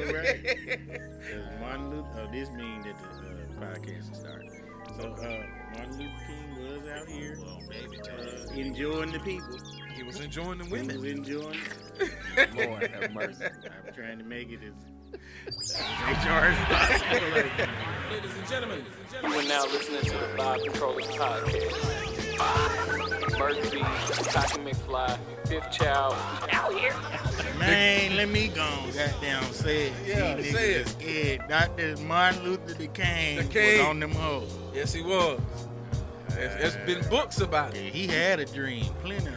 right. Martin Luther. Oh, this means that the podcast is starting. So Martin Luther King was out here enjoying the people. He was enjoying the women. He was enjoying. Lord have mercy. I'm trying to make it as HR as possible. Ladies and gentlemen, you are now listening to the Vibe Controllers Podcast. Merc B, Cocky McFly, Fifth Child, out here. Man, let me go. Goddamn, say it. Yeah, These say niggas it. is scared. Dr. Martin Luther the King was on them hoes. Yes, he was. There's been books about it. He had a dream, plenty of them.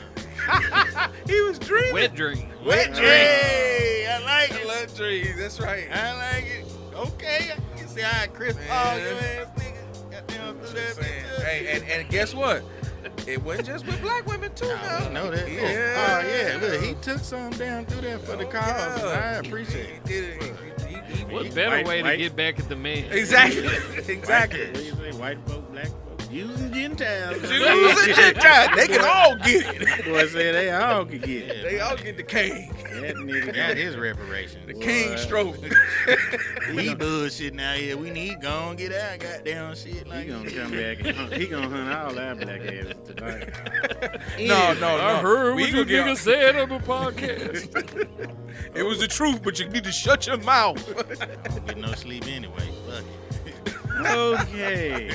He was dreaming. Wet dream. Wet dream. Hey, I like it. Wet dreams. That's right. I like it. Okay, you see how Chris Paul, your ass nigga, got down through that bitch. Hey, and guess what? It wasn't just with black women too. I know that. Yeah. Oh yeah, look, he took some down through there for the cause. And I appreciate it. He did it. What better way to get back at the man? Exactly. Exactly. What do you say? White folk, black folk, Jews and Gentiles. Jews and Gentiles, they can all get it. Boy said they all could get it. They all get the king. That nigga got his reparations. The king stroke. We bullshitting out here. We need to go and get our goddamn shit. Like he gonna come back and he gonna hunt all our black asses tonight. No. I heard We what you gonna niggas said on the podcast. It was the truth, but you need to shut your mouth. I don't get no sleep anyway. Fuck it. Okay.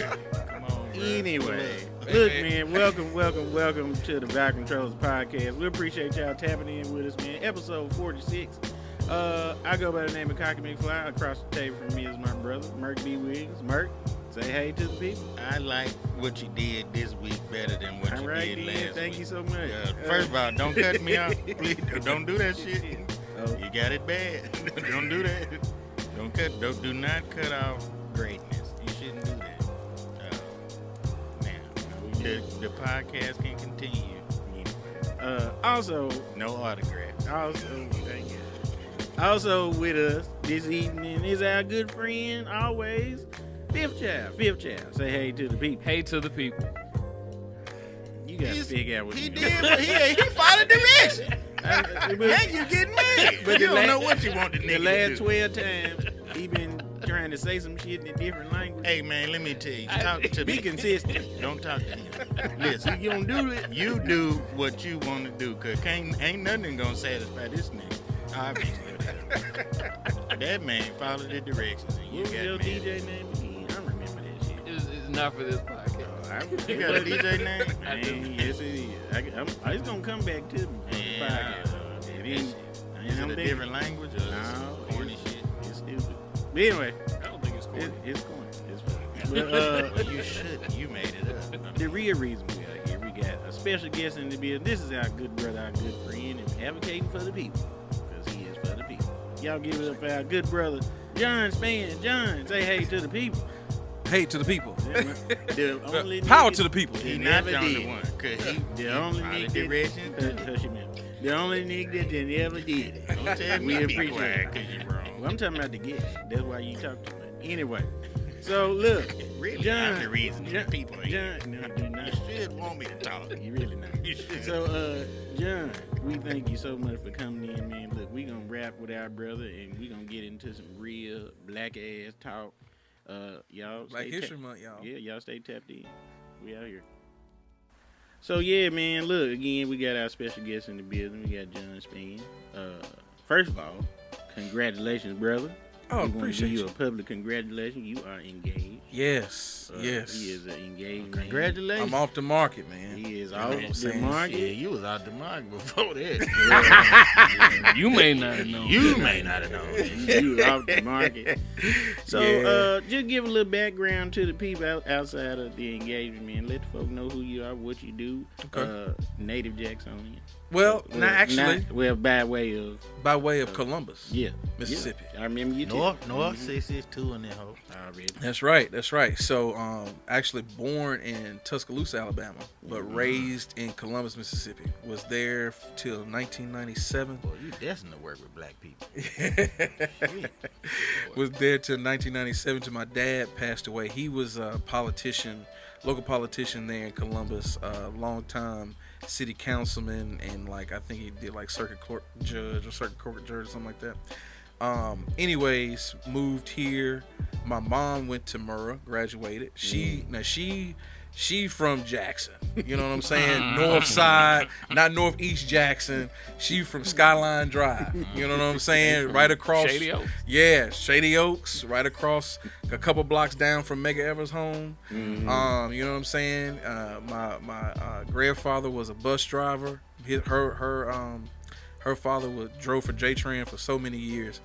Come on, bro. Anyway. Look, man, welcome to the Vibe Controllers Podcast. We appreciate y'all tapping in with us, man. Episode 46. I go by the name of Cocky McFly. Across the table from me is my brother, Merc B. Wiggins. Merc, say hey to the people. I like what you did this week better than what you did last week. Thank you so much. First of all, don't cut me off. Please, don't do that shit. Oh. You got it bad. Don't do that. Do not cut off greatness. You shouldn't do that. The podcast can continue. Also, no autographs. Also with us this evening is our good friend, always, Fifth Child. Say hey to the people. Hey to the people. You gotta figure out what he you did, but he followed direction. Now you getting mad. But you don't know what you want the nigga to do. The last 12 times, he been trying to say some shit in a different language. Hey, man, let me tell you. Talk to me. Be consistent. Don't talk to him. Listen, you don't do it. You do what you want to do, because ain't nothing going to satisfy this nigga. Obviously. That man followed the directions, and you got your DJ name again? I don't remember that shit. It's not for this podcast. You got a DJ name? Man, yes, it is. It's going to come back to me. Is it a different language or no, corny shit? It's stupid. But anyway, I don't think it's corny. It's corny. It's funny. But you should. You made it up. The real reason we are here, we got a special guest in the building. This is our good brother, our good friend, and advocating for the people, because he is for the people. Y'all give it up for our good brother, John Spann. John, say hey to the people. Hey to the people. The only Power nigga, to the people. He never did. The only nigga the only nigga that never did it. Don't tell me we appreciate it because you're wrong. Well, I'm talking about the guest. That's why you talk too much. Anyway, so look, really, John, I'm the reason people are here. John, no, do not. You should want me to talk. You really not. You should. So, John, we thank you so much for coming in, man. Look, we gonna rap with our brother, and we gonna get into some real black ass talk. Y'all Black History Month, y'all. Yeah, y'all stay tapped in. We out here. So yeah, man, look, again, we got our special guest in the building. We got John Spann. First of all, congratulations, brother. Oh, we appreciate you. you. A public congratulations. You are engaged. Yes, yes. He is an engaged man. Congratulations. I'm off the market, man. He is off the market. Yeah, you was out the market before that. You may not have known. You may not have known. You was off the market. So, just give a little background to the people outside of the engagement, man. Let the folk know who you are, what you do. Okay. Native Jacksonian. Well, by way of Columbus. Yeah. Mississippi. Yeah. I remember you North 662 in that hole. Already. That's right. So, actually born in Tuscaloosa, Alabama, but raised in Columbus, Mississippi. Was there till 1997. Boy, you destined to work with black people. Was there till 1997 till my dad passed away. He was a politician, local politician there in Columbus, long time city councilman, and I think he did circuit court judge or something like that. Anyways, moved here. My mom went to Murrah, graduated. She from Jackson. You know what I'm saying? North side, not Northeast Jackson. She from Skyline Drive. You know what I'm saying? Right across Shady Oaks. Yeah, Shady Oaks, right across a couple blocks down from Mega Evers' home. You know what I'm saying? My grandfather was a bus driver. Her father drove for J-Tran for so many years.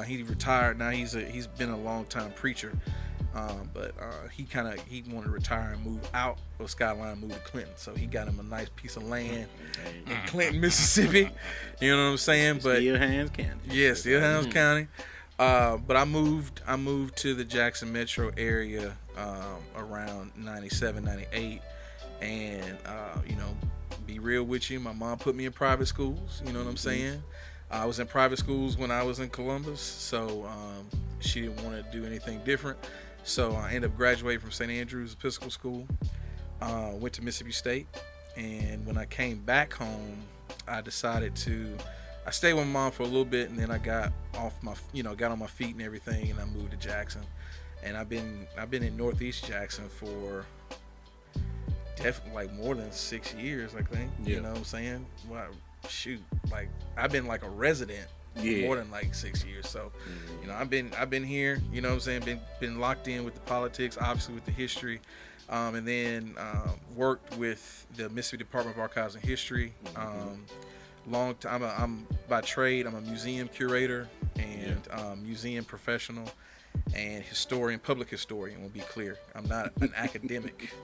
He retired now. He's been a long time preacher. But he wanted to retire and move out of Skyline, move to Clinton. So he got him a nice piece of land in Clinton, Mississippi. You know what I'm saying? But still Hines County. Yeah, still Hines County. But I moved to the Jackson metro area around 97, 98. And be real with you, my mom put me in private schools. You know what I'm saying? I was in private schools when I was in Columbus, so she didn't want to do anything different. So I ended up graduating from St. Andrews Episcopal School, went to Mississippi State, and when I came back home, I stayed with my mom for a little bit, and then I got on my feet and everything, and I moved to Jackson, and I've been in Northeast Jackson for definitely like more than 6 years, I think. Yeah. You know what I'm saying? Well, shoot, like I've been like a resident. Yeah. More than like 6 years. So, I've been here, you know what I'm saying, been locked in with the politics, obviously with the history, and then worked with the Mississippi Department of Archives and History. Long time. I'm by trade, I'm a museum curator and museum professional and historian, public historian, will be clear. I'm not an academic.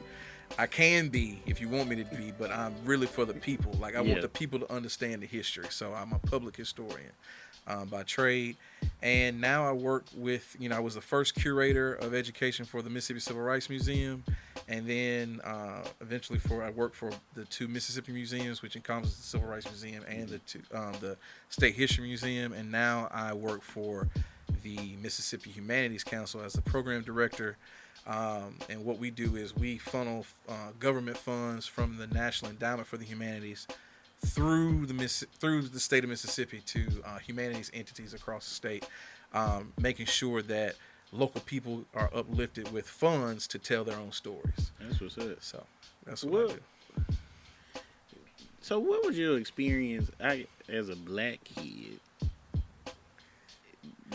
I can be if you want me to be, but I'm really for the people. Like I want the people to understand the history. So I'm a public historian by trade. And now I work with, I was the first curator of education for the Mississippi Civil Rights Museum. And then eventually I worked for the two Mississippi museums, which encompasses the Civil Rights Museum and the State History Museum. And now I work for the Mississippi Humanities Council as the program director. And what we do is we funnel government funds from the National Endowment for the Humanities through the state of Mississippi to humanities entities across the state, making sure that local people are uplifted with funds to tell their own stories. That's what's up. So that's what I do. So what was your experience as a black kid?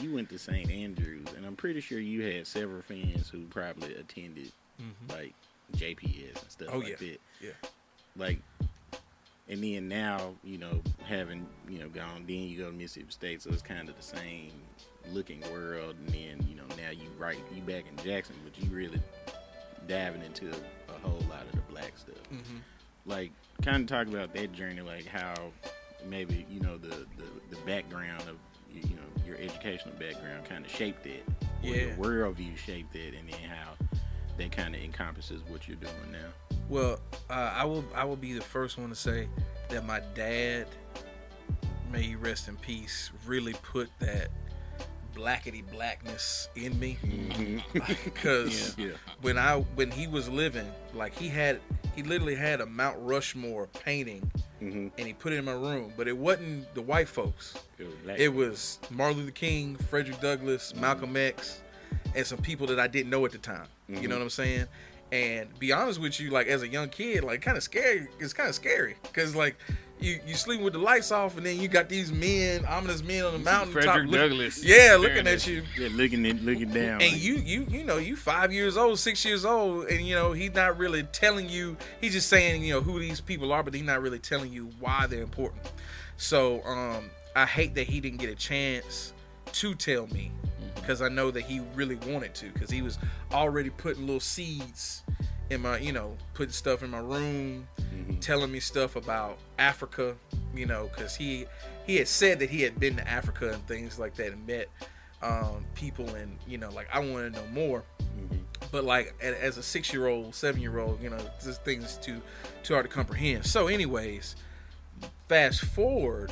You went to St. Andrews, and I'm pretty sure you had several friends who probably attended like JPS and stuff that. Yeah. Like, and then now, having, gone, then you go to Mississippi State, so it's kind of the same looking world, and then, now you back in Jackson, but you really diving into a whole lot of the black stuff. Like, kind of talk about that journey, like how maybe, the background of, your educational background kind of shaped it, or your worldview shaped it, and then how that kind of encompasses what you're doing now. Well, I will be the first one to say that my dad, may he rest in peace, really put that blackety blackness in me, because when he was living, like he literally had a Mount Rushmore painting, and he put it in my room, but it wasn't the white folks. It was Martin Luther King, Frederick Douglass, Malcolm X, and some people that I didn't know at the time. You know what I'm saying? And be honest with you, like as a young kid, like kind of scary. It's kind of scary because like you sleeping with the lights off, and then you got these ominous men on the mountain Frederick Douglass, looking at you, looking down, and you 5 years old, 6 years old, and he's not really telling you. He's just saying who these people are, but he's not really telling you why they're important. So I hate that he didn't get a chance to tell me, because I know that he really wanted to, because he was already putting little seeds in my, putting stuff in my room, telling me stuff about Africa, because he had said that he had been to Africa and things like that and met people, and like I want to know more. But like as a 6-year-old, 7-year-old, this thing's too hard to comprehend. So anyways, fast forward,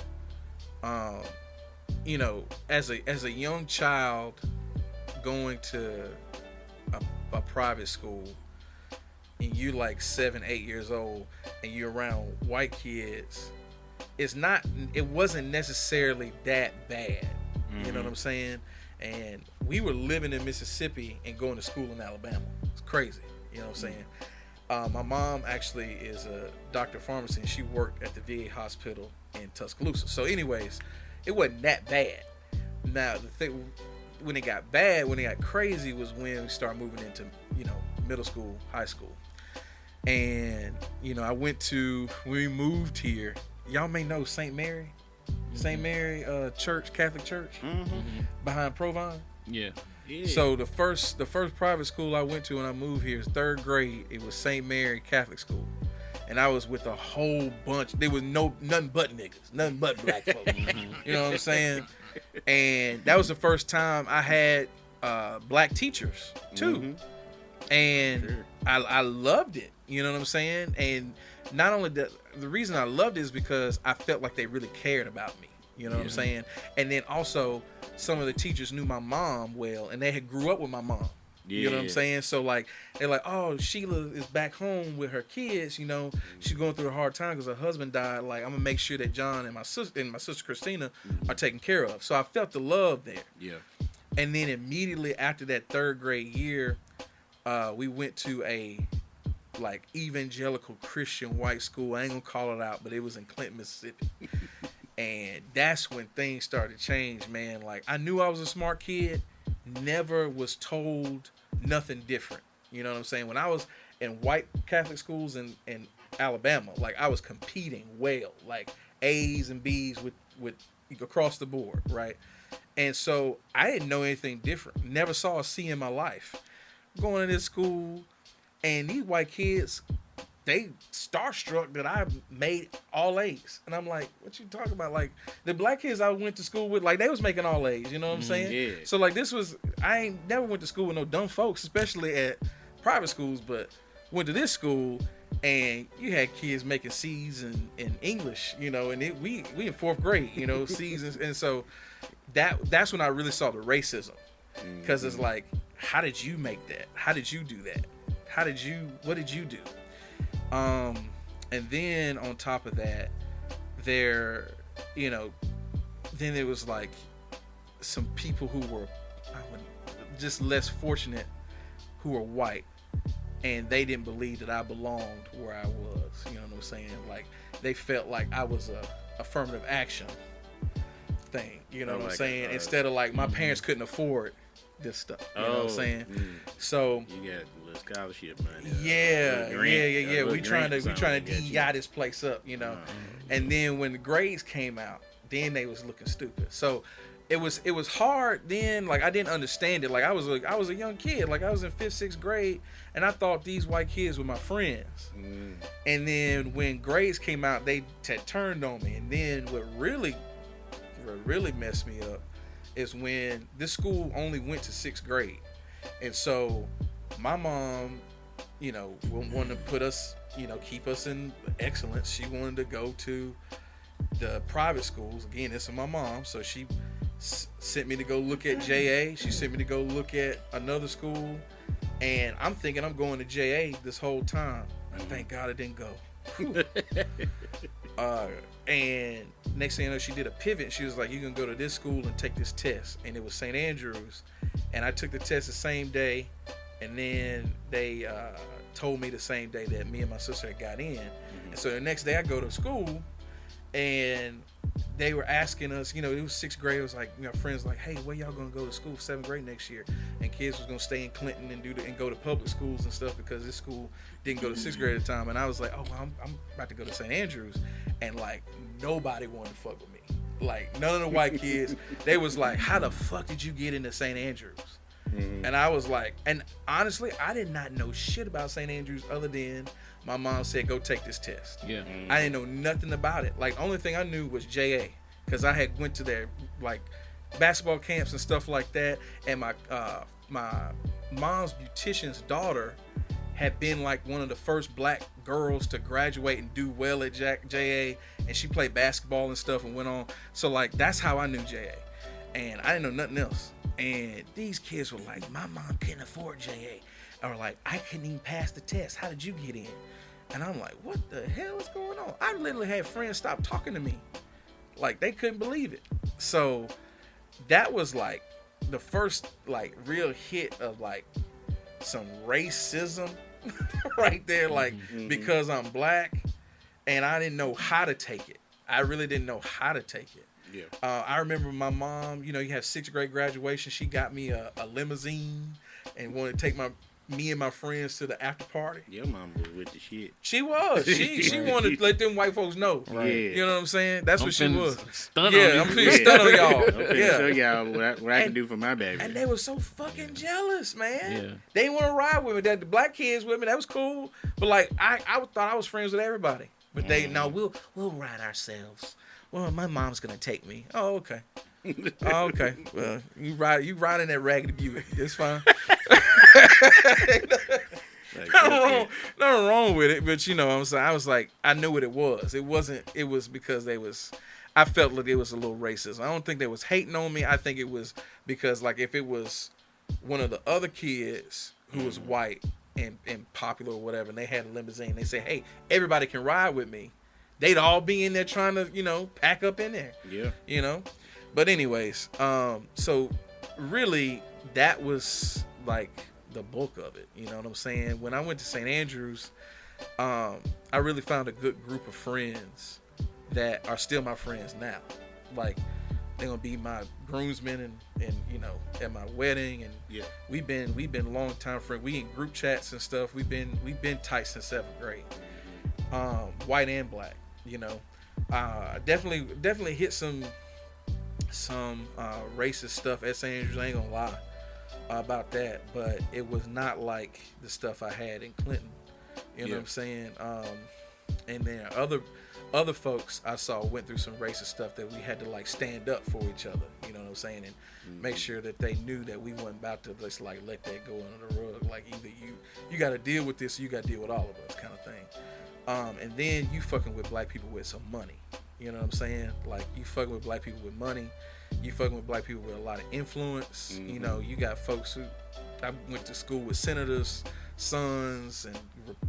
as a young child going to a private school, and you're like 7, 8 years old, and you're around white kids, it wasn't necessarily that bad. You know what I'm saying? And we were living in Mississippi and going to school in Alabama. It's crazy. You know what I'm saying? My mom actually is a doctor of pharmacy, and she worked at the VA hospital in Tuscaloosa. So anyways, it wasn't that bad. Now, the thing, when it got bad, when it got crazy, was when we started moving into, middle school, high school. And, when we moved here, y'all may know St. Mary. St. Mary Church, Catholic Church, behind Provine. Yeah. So the first private school I went to when I moved here is 3rd grade. It was St. Mary Catholic School, and I was with a whole bunch. There was nothing but niggas, nothing but black folks. You know what I'm saying? And that was the first time I had black teachers too, and I loved it. You know what I'm saying? And not only that, the reason I loved it is because I felt like they really cared about me. You know what I'm saying? And then also, some of the teachers knew my mom well, and they had grew up with my mom. Yeah. You know what I'm saying? So, like, they're like, oh, Sheila is back home with her kids. She's going through a hard time because her husband died. Like, I'm going to make sure that John and my sister Christina are taken care of. So I felt the love there. Yeah. And then immediately after that 3rd grade year, we went to a, evangelical Christian white school. I ain't going to call it out, but it was in Clinton, Mississippi. And that's when things started to change, man. Like, I knew I was a smart kid, never was told nothing different. You know what I'm saying? When I was in white Catholic schools in Alabama, I was competing well, A's and B's with across the board, right? And so I didn't know anything different. Never saw a C in my life. Going to this school, and these white kids, they starstruck that I made all A's. And I'm like, what you talking about? Like, the black kids I went to school with, they was making all A's, you know what I'm saying? Yeah. So, I ain't never went to school with no dumb folks, especially at private schools, but went to this school, and you had kids making C's in English, and we in 4th grade, C's. And so that's when I really saw the racism. Because it's like, how did you make that? How did you do that? What did you do? And then on top of that, then there was some people who were just less fortunate, who were white, and they didn't believe that I belonged where I was. You know what I'm saying? They felt like I was a affirmative action thing. You know what I'm saying? Instead of my parents couldn't afford this stuff. You know what I'm saying? So you got a little scholarship money. Yeah. We trying to DEI this place up, And then when the grades came out, then they was looking stupid. So it was hard then. I didn't understand it. I was a young kid. I was in 5th, 6th grade, and I thought these white kids were my friends. And then when grades came out, they turned on me. And then what really messed me up is when this school only went to 6th grade. And so my mom, wanted to put us, keep us in excellence. She wanted to go to the private schools. Again, this is my mom. So she sent me to go look at JA. She sent me to go look at another school. And I'm thinking I'm going to JA this whole time. And thank God I didn't go. And next thing you know, she did a pivot, and she was like, you can go to this school and take this test. And it was St. Andrews, and I took the test the same day, and then they told me the same day that me and my sister had got in. And so the next day I go to school, and they were asking us, it was 6th grade. It was like, friends like, hey, where y'all gonna go to school 7th grade next year? And kids was gonna stay in Clinton and go to public schools and stuff, because this school didn't go to 6th grade at the time. And I was like, oh, I'm about to go to St. Andrews. And nobody wanted to fuck with me. None of the white kids, they was like, how the fuck did you get into St. Andrews? And I was like, and honestly, I did not know shit about St. Andrews other than my mom said, go take this test. Yeah. I didn't know nothing about it. Only thing I knew was JA, because I had went to their basketball camps and stuff like that. And my mom's beautician's daughter had been one of the first black girls to graduate and do well at JA, and she played basketball and stuff and went on. So that's how I knew JA, and I didn't know nothing else. And these kids were like, my mom couldn't afford JA, or I couldn't even pass the test. How did you get in? And I'm like, what the hell is going on? I literally had friends stop talking to me, they couldn't believe it. So that was like the first like real hit of like some racism right there, like because I'm black and I didn't know how to take it. I really didn't know how to take it. Yeah. I remember my mom, you have 6th grade graduation. She got me a limousine and wanted to take me and my friends to the after party. Your mom was with the shit. She was. She wanted to let them white folks know. Right. Yeah. You know what I'm saying? That's what she was. Stun I'm finna stun on y'all. I'm finna show y'all what I can do for my baby. And they were so fucking jealous, man. Yeah. They didn't want to ride with me. That the black kids with me, that was cool. But like I thought I was friends with everybody. But we'll ride ourselves. Well, my mom's gonna take me. Oh, okay. Oh, okay. Well, you ride in that raggedy Buick. It's fine. Nothing wrong with it, but what I'm saying, I was like, I knew what it was. It was because I felt like it was a little racist. I don't think they was hating on me. I think it was because like if it was one of the other kids who was white and popular or whatever, and they had a limousine, they say, hey, everybody can ride with me. They'd all be in there trying to, pack up in there. Yeah. But anyways, so really that was like the bulk of it. You know what I'm saying? When I went to St. Andrews, I really found a good group of friends that are still my friends now. Like they're gonna be my groomsmen and at my wedding, and we've been long time friends. We in group chats and stuff. We've been tight since 7th grade. White and black, definitely hit some racist stuff at St. Andrews. I ain't gonna lie about that, but it was not like the stuff I had in Clinton. You know what I'm saying? And then other folks I saw went through some racist stuff that we had to like stand up for each other. You know what I'm saying? And make sure that they knew that we weren't about to just like let that go under the rug. Like either you got to deal with this, or you got to deal with all of us, kind of thing. And then you fucking with black people with some money. You know what I'm saying? Like you fucking with black people with money. You fucking with black people with a lot of influence. You got folks who I went to school with senators' sons and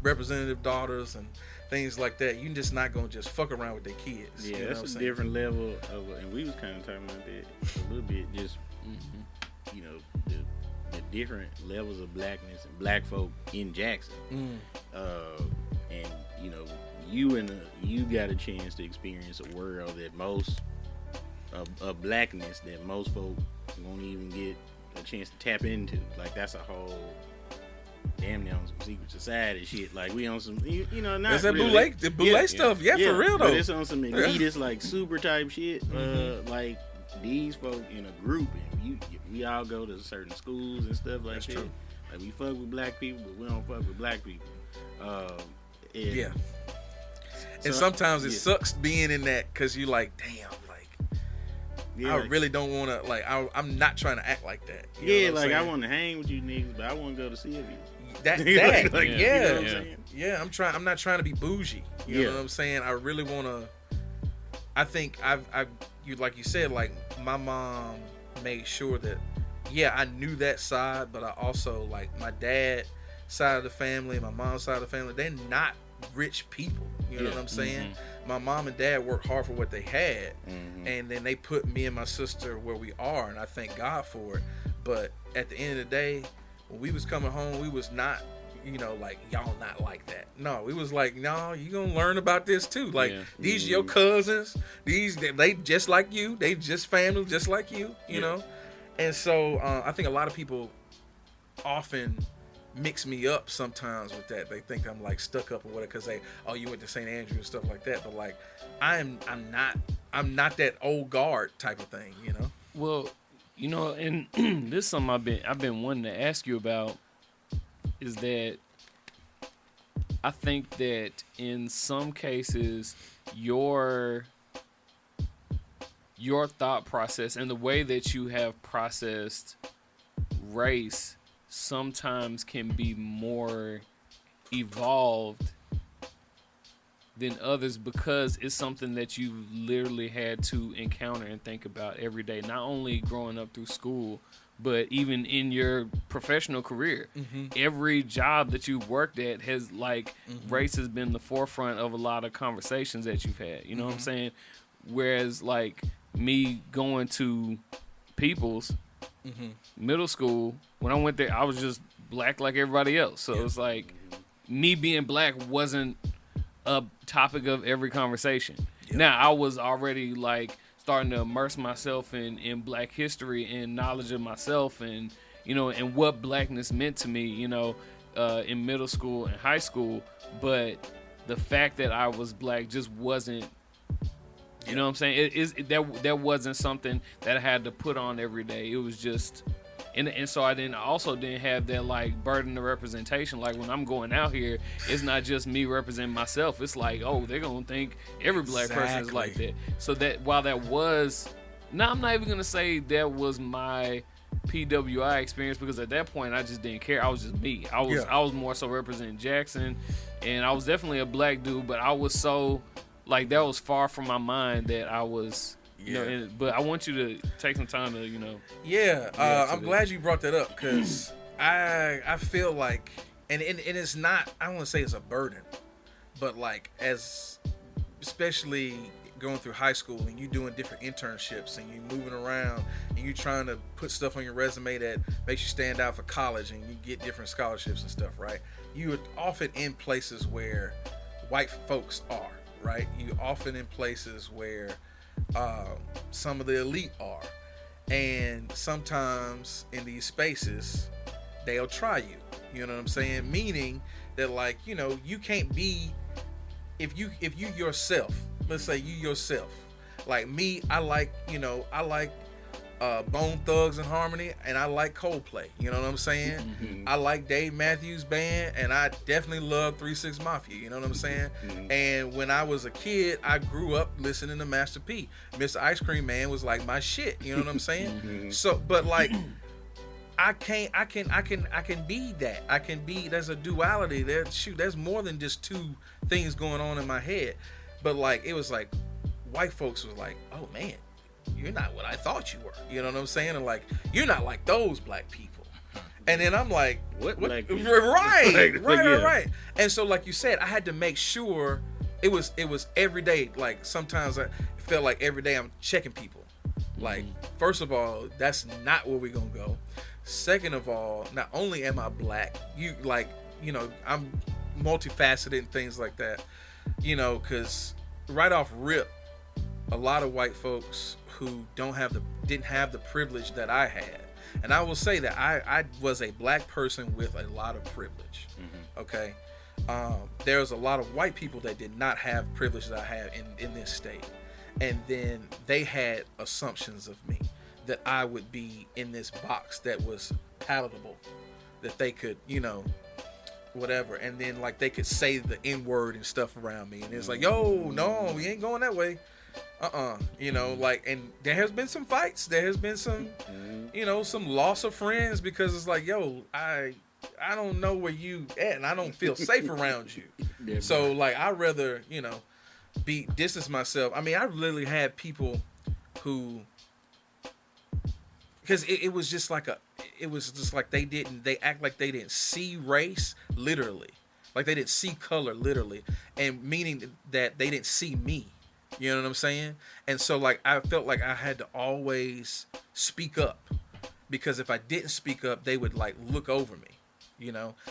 representative daughters and things like that. You're just not gonna just fuck around with their kids. Yeah, that's a different level of, and we was kind of talking about that a little bit. Just the different levels of blackness and black folk in Jackson. And you got a chance to experience a world that most of blackness that most folk won't even get a chance to tap into. Like that's a whole damn near on some secret society shit. Like we on some not that's that really. bootleg stuff. Yeah, for real though. But it's on some elitist like super type shit. Like these folk in a group, and we all go to certain schools and stuff like that. True. Like we fuck with black people, but we don't fuck with black people. And sometimes it sucks being in that because you like, damn, I really don't want to, like, I'm not trying to act like that. You know what I'm saying? I want to hang with you niggas, but I want to go to Sylvia's. That You know what I'm saying? Yeah, I'm not trying to be bougie. You know what I'm saying? I really want to, I think like you said, like, my mom made sure that, I knew that side, but I also, like, my dad side of the family, my mom's side of the family, they're not rich people. You know what I'm saying? My mom and dad worked hard for what they had, and then they put me and my sister where we are, and I thank God for it. But at the end of the day, when we was coming home, we was not, like, y'all not like that. No, we was like, no, you gonna learn about this too. Like, these are your cousins. They just like you. They just family, just like you, you know? And so I think a lot of people often mix me up sometimes with that. They think I'm like stuck up or whatever because you went to St. Andrews and stuff like that. But like I'm not that old guard type of thing, Well, and this is something I've been wanting to ask you about is that I think that in some cases your thought process and the way that you have processed race sometimes can be more evolved than others because it's something that you literally had to encounter and think about every day, not only growing up through school, but even in your professional career. Every job that you've worked at has race has been the forefront of a lot of conversations that you've had. You know what I'm saying? Whereas like me going to Peoples, middle school. When I went there, I was just black like everybody else. So it's like me being black wasn't a topic of every conversation. Now I was already like starting to immerse myself in black history and knowledge of myself and and what blackness meant to me, in middle school and high school. But the fact that I was black just wasn't, you know what I'm saying? That wasn't something that I had to put on every day. It was just, and so I didn't have that like burden of representation. Like when I'm going out here, it's not just me representing myself. It's like, oh, they're gonna think every black person is like that. So that while that was, now I'm not even gonna say that was my PWI experience, because at that point I just didn't care. I was just me. I was more so representing Jackson, and I was definitely a black dude, but I was so like that was far from my mind that I was. But I want you to take some time to, I'm glad you brought that up, because I feel like, and it's not, I don't want to say it's a burden, but like especially going through high school and you doing different internships and you moving around and you trying to put stuff on your resume that makes you stand out for college and you get different scholarships and stuff, right? You are often in places where white folks are, right? You're often in places where some of the elite are, and sometimes in these spaces they'll try you, you know what I'm saying? Meaning that, like, you can't be, if you yourself, let's say you yourself, like me, I like Bone Thugs and Harmony, and I like Coldplay, you know what I'm saying? I like Dave Matthews Band, and I definitely love 3 6 Mafia, you know what I'm saying? And when I was a kid, I grew up listening to Master P. Mr. Ice Cream Man was like my shit, you know what I'm saying? So, but like, I can be that. I can be, there's a duality there. Shoot, there's more than just two things going on in my head. But like, it was like, white folks was like, oh man, you're not what I thought you were. You know what I'm saying? And like, you're not like those black people. And then I'm like, what black people? Right. And so, like you said, I had to make sure it was every day. Like, sometimes I felt like every day I'm checking people. Like, first of all, that's not where we're gonna go. Second of all, not only am I black, I'm multifaceted and things like that. Because right off rip, a lot of white folks who didn't have the privilege that I had. And I will say that I was a black person with a lot of privilege. Okay. There's a lot of white people that did not have privilege that I had in this state. And then they had assumptions of me that I would be in this box that was palatable, that they could, whatever. And then like they could say the N-word and stuff around me. And it's like, yo, no, we ain't going that way. Like, and there has been some fights. There has been some, some loss of friends, because it's like, yo, I don't know where you at, and I don't feel safe around you. So like, I'd rather, distance myself. I mean, I literally had people who, because it was just like they act like they didn't see race literally, like they didn't see color literally, and meaning that they didn't see me. You know what I'm saying? And so like, I felt like I had to always speak up, because if I didn't speak up, they would like look over me.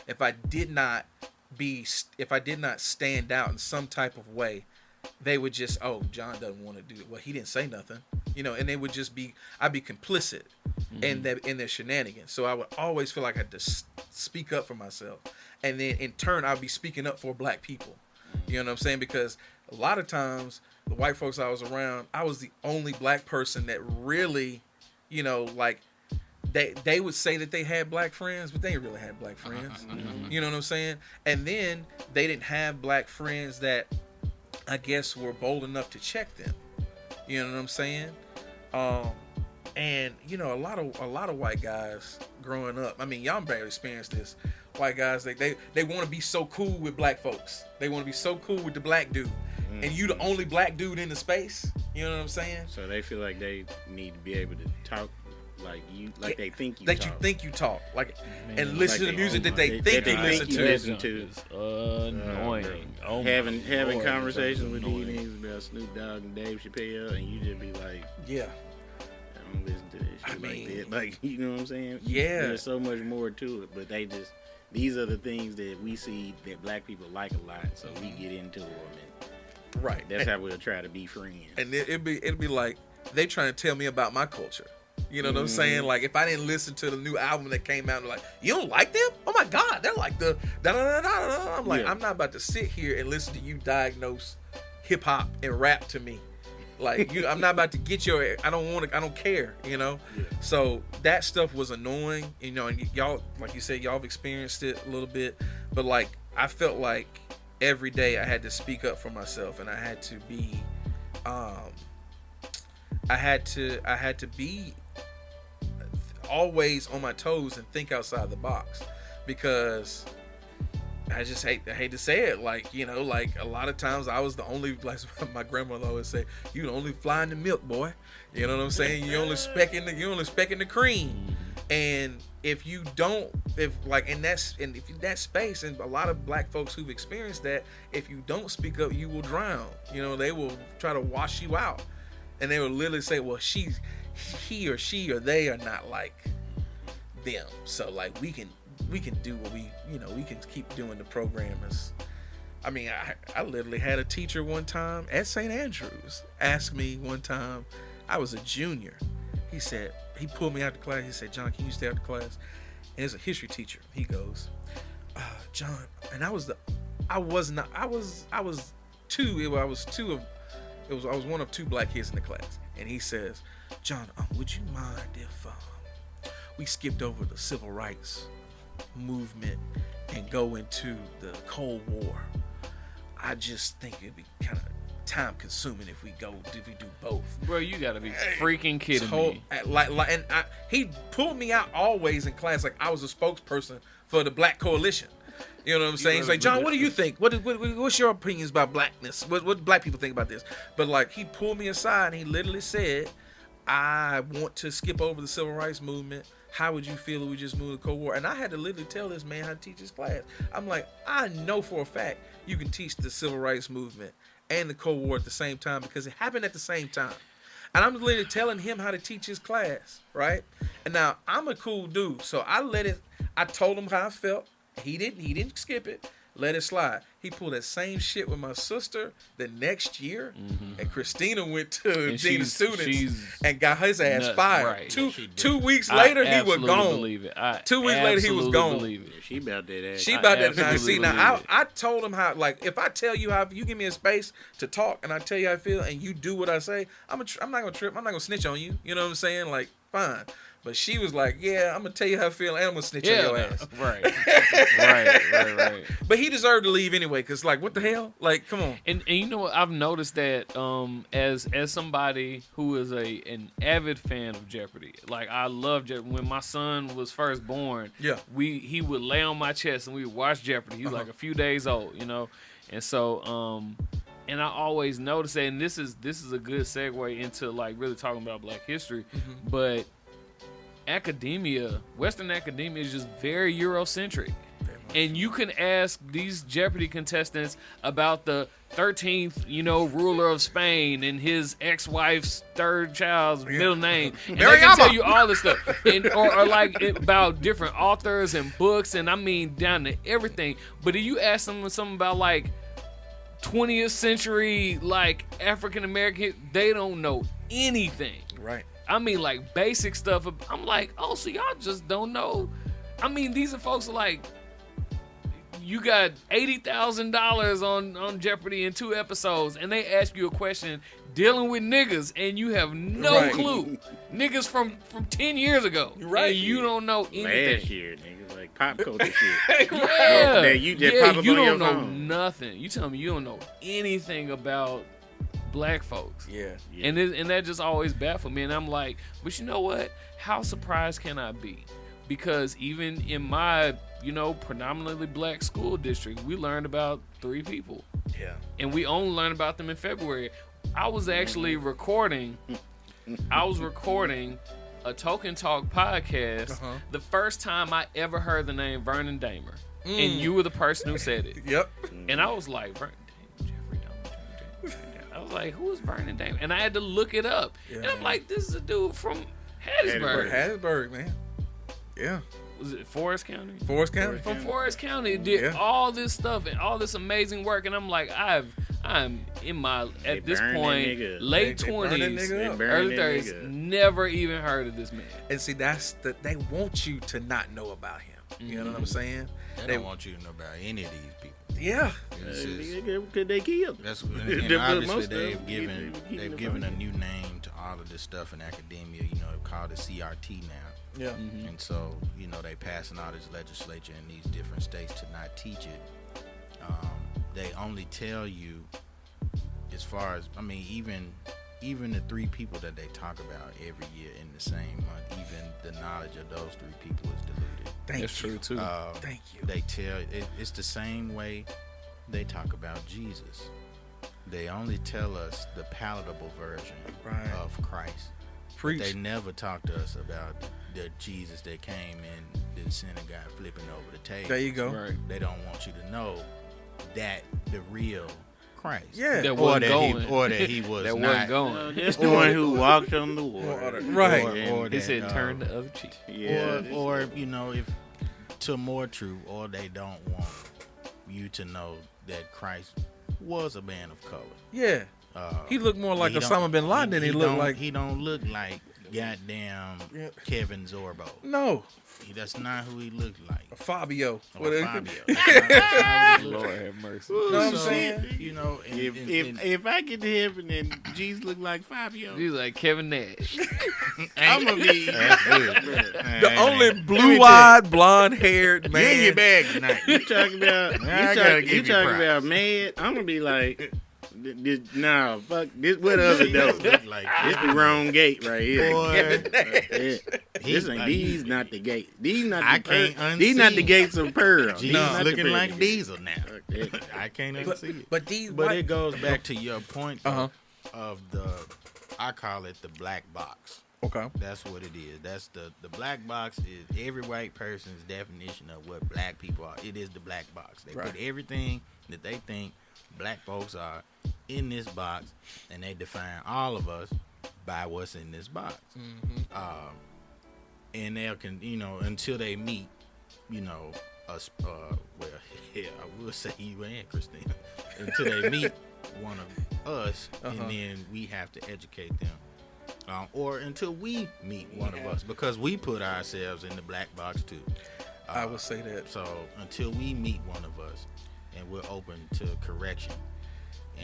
If I did not stand out in some type of way, they would just, oh, John doesn't want to do it. Well, he didn't say nothing, and they would just I'd be complicit in their shenanigans. So I would always feel like I had to speak up for myself. And then in turn, I'd be speaking up for black people. You know what I'm saying? Because a lot of times, the white folks I was around, I was the only black person that really, like, they would say that they had black friends, but they didn't really have black friends. You know what I'm saying? And then they didn't have black friends that I guess were bold enough to check them. You know what I'm saying? And a lot of white guys growing up, I mean, y'all barely experienced this. White guys, they want to be so cool with black folks. They want to be so cool with the black dude. And you the only black dude in the space. You know what I'm saying? So they feel like they need to be able to talk like you, like they think you that talk. You think you talk, like, and listen to the music that they think you listen to. Annoying. Having conversations with these niggas about Snoop Dogg and Dave Chappelle, and you just be like, yeah. don't listen to that shit like that. Like, you know what I'm saying? Yeah. There's so much more to it, but these are the things that we see that black people like a lot, so we get into them. And right. That's how we'll try to be friends. And it'd be like they trying to tell me about my culture. You know what I'm saying? Like, if I didn't listen to the new album that came out, and like, you don't like them? Oh my God, they're like the da da da da. I'm like, I'm not about to sit here and listen to you diagnose hip hop and rap to me. Like, I'm not about to get your. I don't care. You know. Yeah. So that stuff was annoying. You know, and y'all, like you said, y'all have experienced it a little bit, but like, I felt like every day I had to speak up for myself, and I had to be, I had to be always on my toes and think outside the box, because I just hate to say it, like, you know, like a lot of times I was the only, like my grandmother always say, you the only fly in the milk, boy. You know what I'm saying? You only specking the cream. And if you don't, if that space, and a lot of black folks who've experienced that, if you don't speak up, you will drown. You know, they will try to wash you out, and they will literally say, well, he or she or they are not like them, so like we can do what we can keep doing the program. I mean, I literally had a teacher one time at St. Andrews ask me one time, I was a junior, he pulled me out the class, he said, John, can you stay out the class? And it's a history teacher. He goes, John, and I was one of two black kids in the class, and he says, John, would you mind if we skipped over the civil rights movement and go into the Cold War? I just think it'd be kind of time consuming if we do both. Bro, you gotta be freaking kidding me. He pulled me out always in class like I was a spokesperson for the Black Coalition. You know what I'm saying? He's like, John, what do you think? What's your opinions about blackness? What do black people think about this? But like, he pulled me aside and he literally said, I want to skip over the civil rights movement. How would you feel if we just moved to the Cold War? And I had to literally tell this man how to teach his class. I'm like, I know for a fact you can teach the civil rights movement and the Cold War at the same time, because it happened at the same time. And I'm literally telling him how to teach his class, right? And now I'm a cool dude, so I told him how I felt. He didn't skip it, let it slide. He pulled that same shit with my sister the next year, and Christina went to Dean of Students and got his ass fired. Right. Two weeks later, he was gone. 2 weeks later, he was gone. She about that ass. She about that. Now, see, now I told him how. Like, if I tell you how, you give me a space to talk, and I tell you how I feel, and you do what I say, I'm not gonna trip. I'm not gonna snitch on you. You know what I'm saying? Like, fine. But she was like, yeah, I'm going to tell you how I feel, and I'm going to snitch on your ass. Right. But he deserved to leave anyway, because, like, what the hell? Like, come on. And you know what? I've noticed that as somebody who is an avid fan of Jeopardy, like, I love Jeopardy. When my son was first born, he would lay on my chest, and we would watch Jeopardy. He was like a few days old, you know? And so, and I always noticed that, and this is a good segue into, like, really talking about Black history, but Western academia is just very Eurocentric. And you can ask these Jeopardy contestants about the 13th, ruler of Spain and his ex-wife's third child's middle name. And they can tell you all this stuff. Or like about different authors and books, and I mean down to everything. But if you ask them something about like 20th century, like African American, they don't know anything. Right. I mean, like, basic stuff. I'm like, oh, so y'all just don't know? I mean, these are folks like, you got $80,000 on Jeopardy in 2 episodes, and they ask you a question dealing with niggas, and you have no clue. Niggas from 10 years ago. Right. And you don't know anything. Last year, niggas, like pop culture shit. Yeah. You just pop up you on your don't know phone. nothing. You tell me you don't know anything about Black folks. Yeah. And that just always baffled me. And I'm like, but you know what? How surprised can I be? Because even in my, predominantly Black school district, we learned about 3 people. Yeah. And we only learned about them in February. I was actually recording a Token Talk podcast the first time I ever heard the name Vernon Damer. And you were the person who said it. Yep. And I was like, Vernon I was like, who is Vernon Damer? And I had to look it up. Yeah. And I'm like, this is a dude from Hattiesburg, man. Yeah. Was it Forest County? Forest County. From Forest County, did all this stuff and all this amazing work, and I'm like, I'm in my at this point late 20s, early 30s, never even heard of this man. And see, they want you to not know about him. You know what I'm saying? They don't want you to know about any of these people. Yeah. Could they kill? That's obviously they've given a new name to all of this stuff in academia. You know, called it CRT now. Yeah. And so, you know, they passing all this legislature in these different states to not teach it. They only tell you, as far as, I mean, even the 3 people that they talk about every year in the same month, even the knowledge of those 3 people is diluted. That's true too. Thank you. They tell it's the same way they talk about Jesus. They only tell us the palatable version of Christ. Preach. They never talk to us about the Jesus that came in the synagogue flipping over the table. There you go. Right. They don't want you to know that the real Christ. Yeah. That wasn't going. Or that he was That not. wasn't going. That's the one who walked on the water. Right. Or He that, said, "Turn the other cheek." Yeah. or you know, if to more true, or they don't want you to know that Christ was a man of color. Yeah. He looked more like He Osama don't- bin Laden than he looked like. He don't look like goddamn Kevin Zorbo. No. That's not who he looked like. Fabio. Or What- Fabio. That's not how he looked Lord like. have mercy. You know what I'm So, saying? You know, If I get to heaven and Jesus look like Fabio, He's like Kevin Nash. I'm gonna be that's good. The only blue-eyed, blonde-haired man. You in your man. bag tonight. You talking about? I gotta give You you talking props. about mad? I'm gonna be like, nah, fuck this. What other dope? Look like This the wrong gate right here. Boy, This ain't these not the gate. These not the I can't These not the unsee. gates of pearl. Jesus These not the looking pearl like gates. Diesel now. Fuck that. I can't unsee it. But these But white- it goes back to your point Uh-huh. of I call it the black box. Okay. That's what it is. That's the black box is every white person's definition of what black people are. It is the black box. They Right. put everything that they think black folks are in this box, and they define all of us by what's in this box. And they can, until they meet, us. Well, yeah, I will say you and Christina until they meet one of us, and then we have to educate them. Or until we meet one of us, because we put ourselves in the black box too. I would say that. So until we meet one of us, and we're open to correction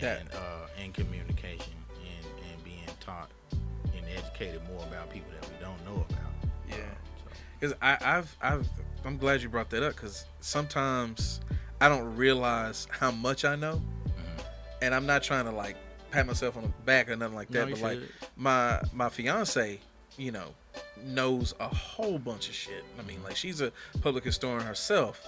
and communication and being taught and educated more about people that we don't know about. Yeah. Because I'm glad you brought that up, because sometimes I don't realize how much I know, and I'm not trying to like pat myself on the back or nothing like that. No, but like should. my fiance, knows a whole bunch of shit. I mean, like she's a public historian herself,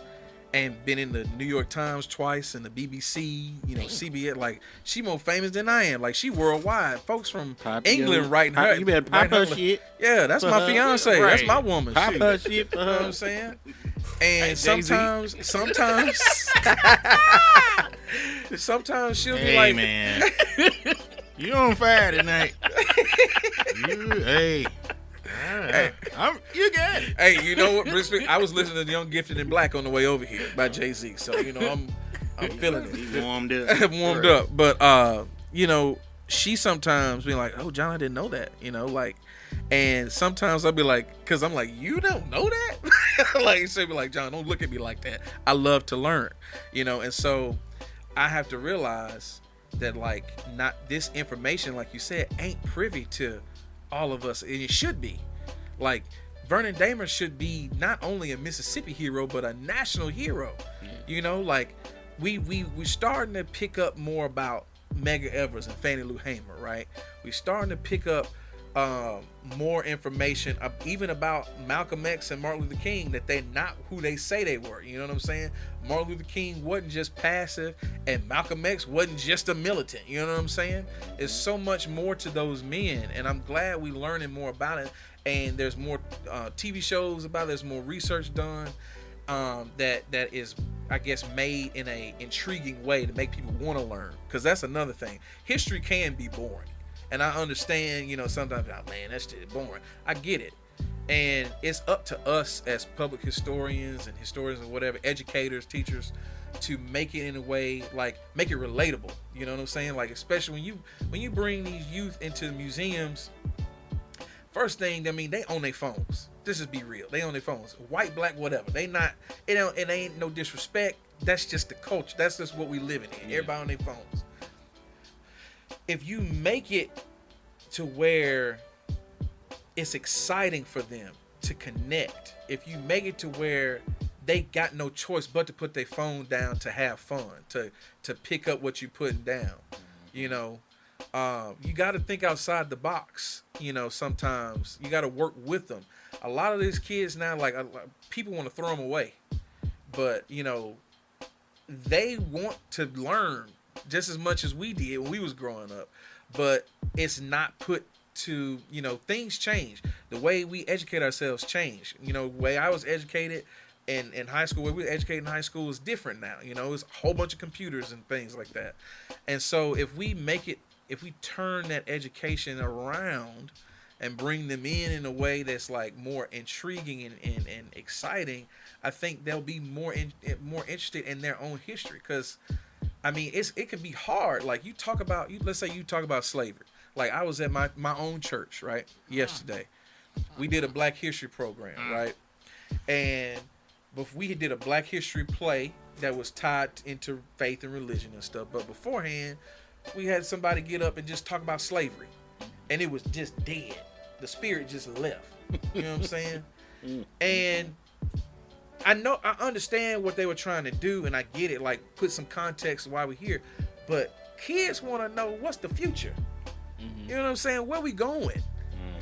and been in the New York Times twice and the BBC, CBS. Like she more famous than I am. Like she worldwide. Folks from England writing her. You better pop her shit. Yeah, that's my fiance. Right. That's my woman. Pop Shit. her shit for You know what her. I'm saying? And Jay-Z. sometimes she'll be Hey like, man, you on fire tonight? Hey, you got it. hey, you know what? Respect, I was listening to Young, Gifted, and Black on the way over here by Jay-Z. So, I'm feeling it. He warmed up. I've warmed up. But, she sometimes be like, oh, John, I didn't know that. And sometimes I'll be like, because I'm like, you don't know that? Like, she'll be like, John, don't look at me like that. I love to learn, and so I have to realize that, like, not this information, like you said, ain't privy to all of us, and it should be. Like, Vernon Damer should be not only a Mississippi hero, but a national hero. Like, we're starting to pick up more about Medgar Evers and Fannie Lou Hamer, right? We're starting to pick up more information, even about Malcolm X and Martin Luther King, that they're not who they say they were. You know what I'm saying? Martin Luther King wasn't just passive, and Malcolm X wasn't just a militant. You know what I'm saying? There's so much more to those men, and I'm glad we're learning more about it. And there's more TV shows about it. There's more research done that is, I guess, made in a intriguing way to make people want to learn. Because that's another thing. History can be boring. And I understand, sometimes, oh, man, that's just boring. I get it. And it's up to us as public historians and whatever, educators, teachers, to make it in a way, like, make it relatable. You know what I'm saying? Like, especially when you bring these youth into museums, first thing, they on their phones. This is be real. They on their phones. White, black, whatever. It ain't no disrespect. That's just the culture. That's just what we living in. Yeah. Everybody on their phones. If you make it to where it's exciting for them to connect, if you make it to where they got no choice but to put their phone down to have fun, to pick up what you're putting down, you got to think outside the box. Sometimes you got to work with them. A lot of these kids now, like, people want to throw them away, but they want to learn just as much as we did when we was growing up, but it's not put to, things change. The way we educate ourselves change. The way I was educated in high school, where we were educated in high school, is different now. It's a whole bunch of computers and things like that. And so if we turn that education around and bring them in a way that's like more intriguing and exciting, I think they'll be more interested in their own history. Because it can be hard. Like, let's say you talk about slavery. Like, I was at my own church, right, yesterday. We did a Black History program, right? And we did a Black History play that was tied into faith and religion and stuff. But beforehand, we had somebody get up and just talk about slavery. And it was just dead. The spirit just left. You know what I'm saying? And I understand what they were trying to do, and I get it. Like, put some context why we're here. But kids want to know, what's the future? You know what I'm saying? Where we going?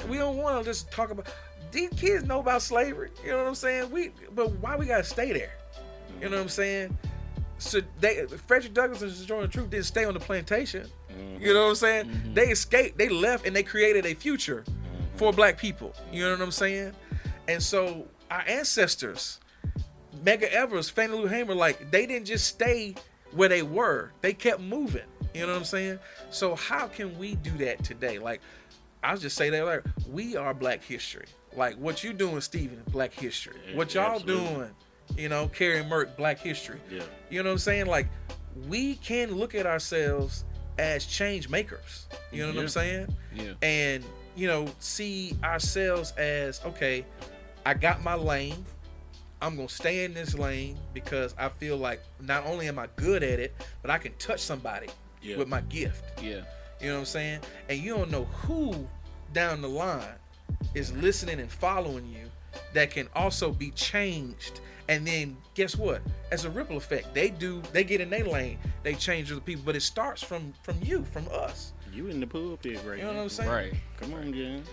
We don't want to just talk about. These kids know about slavery. You know what I'm saying? But why we gotta stay there? You know what I'm saying? So Frederick Douglass and Sojourner Truth didn't stay on the plantation. You know what I'm saying? They escaped. They left, and they created a future for Black people. You know what I'm saying? And so our ancestors, Medgar Evers, Fannie Lou Hamer, like, they didn't just stay where they were. They kept moving. You know what I'm saying? So how can we do that today? Like, I'll just say that, like, we are Black history. Like, what you doing, Steven, Black history. Yeah, what y'all doing, Carrie and Merck, Black history. Yeah. You know what I'm saying? Like, we can look at ourselves as change makers. You know what I'm saying? Yeah. And, see ourselves as, okay, I got my lane. I'm going to stay in this lane because I feel like not only am I good at it, but I can touch somebody with my gift. Yeah. You know what I'm saying? And you don't know who down the line is listening and following you that can also be changed. And then guess what? As a ripple effect, they get in their lane, they change other people. But it starts from you, from us. You in the pulpit right now. You know what I'm saying? Right. Come on, Jen.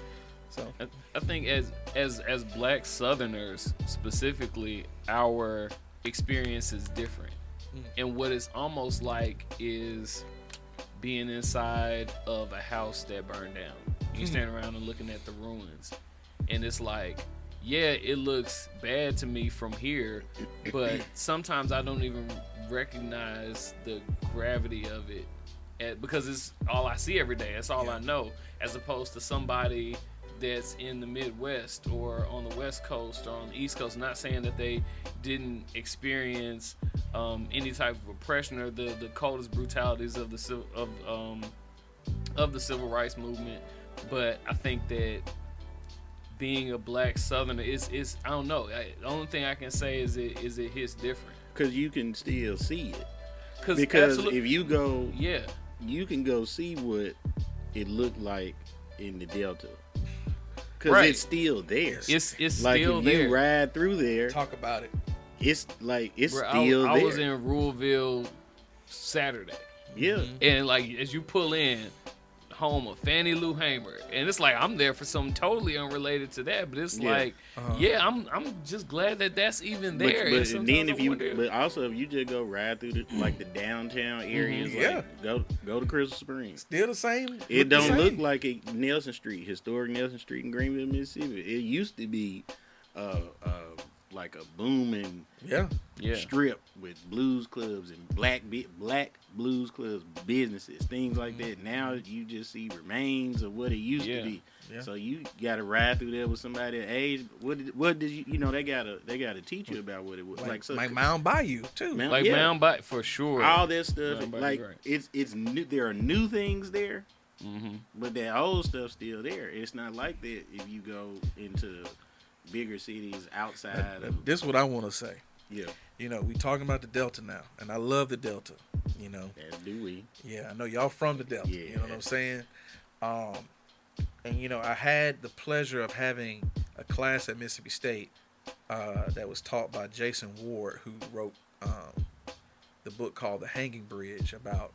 So I think as Black Southerners specifically, our experience is different. And what it's almost like is being inside of a house that burned down. You stand around and looking at the ruins, and it's like, yeah, it looks bad to me from here, but sometimes I don't even recognize the gravity of it because it's all I see every day. That's all I know, as opposed to somebody that's in the Midwest or on the West Coast or on the East Coast. Not saying that they didn't experience any type of oppression or the coldest brutalities of the civil rights movement, but I think that being a Black Southerner is I don't know. The only thing I can say is it hits different because you can still see it. Because if you go, you can go see what it looked like in the Delta. Because it's still there. It's like still if there. You ride through there. Talk about it. It's like it's Bro, still there. I was in Ruleville Saturday. Yeah. And like as you pull in, home of Fannie Lou Hamer, and it's like I'm there for something totally unrelated to that, but it's like, I'm just glad that that's even there. But then but also if you just go ride through the downtown areas, go to Crystal Springs, still the same. It don't look like historic Nelson Street in Greenville, Mississippi. It used to be like a booming strip with blues clubs and black blues clubs, businesses, things like that. Now you just see remains of what it used to be. Yeah. So you got to ride through there with somebody at age. What did you know? They gotta teach you about what it was like Mound Bayou too. Mound Bayou for sure. All that stuff, it's new. There are new things there, but that old stuff's still there. It's not like that if you go into bigger cities outside. This is what I want to say. Yeah. We talking about the Delta now, and I love the Delta. As do we. Yeah, I know y'all from the Delta. Yeah. You know what I'm saying? And I had the pleasure of having a class at Mississippi State that was taught by Jason Ward, who wrote the book called The Hanging Bridge about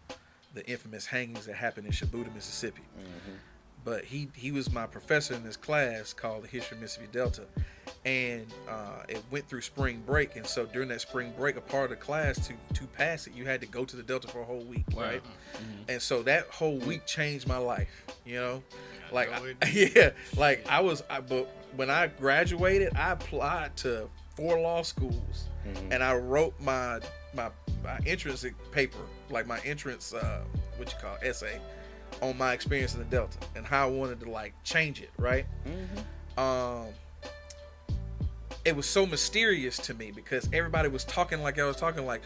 the infamous hangings that happened in Shabuta, Mississippi. Mm-hmm. But he was my professor in this class called The History of Mississippi Delta. And it went through spring break. And so during that spring break, a part of the class, to pass it, you had to go to the Delta for a whole week, right? Mm-hmm. And so that whole week changed my life, But when I graduated, I applied to 4 law schools. Mm-hmm. And I wrote my entrance paper, like my entrance, essay, on my experience in the Delta and how I wanted to change it, right? Mm-hmm. It was so mysterious to me because everybody was talking like I was talking, like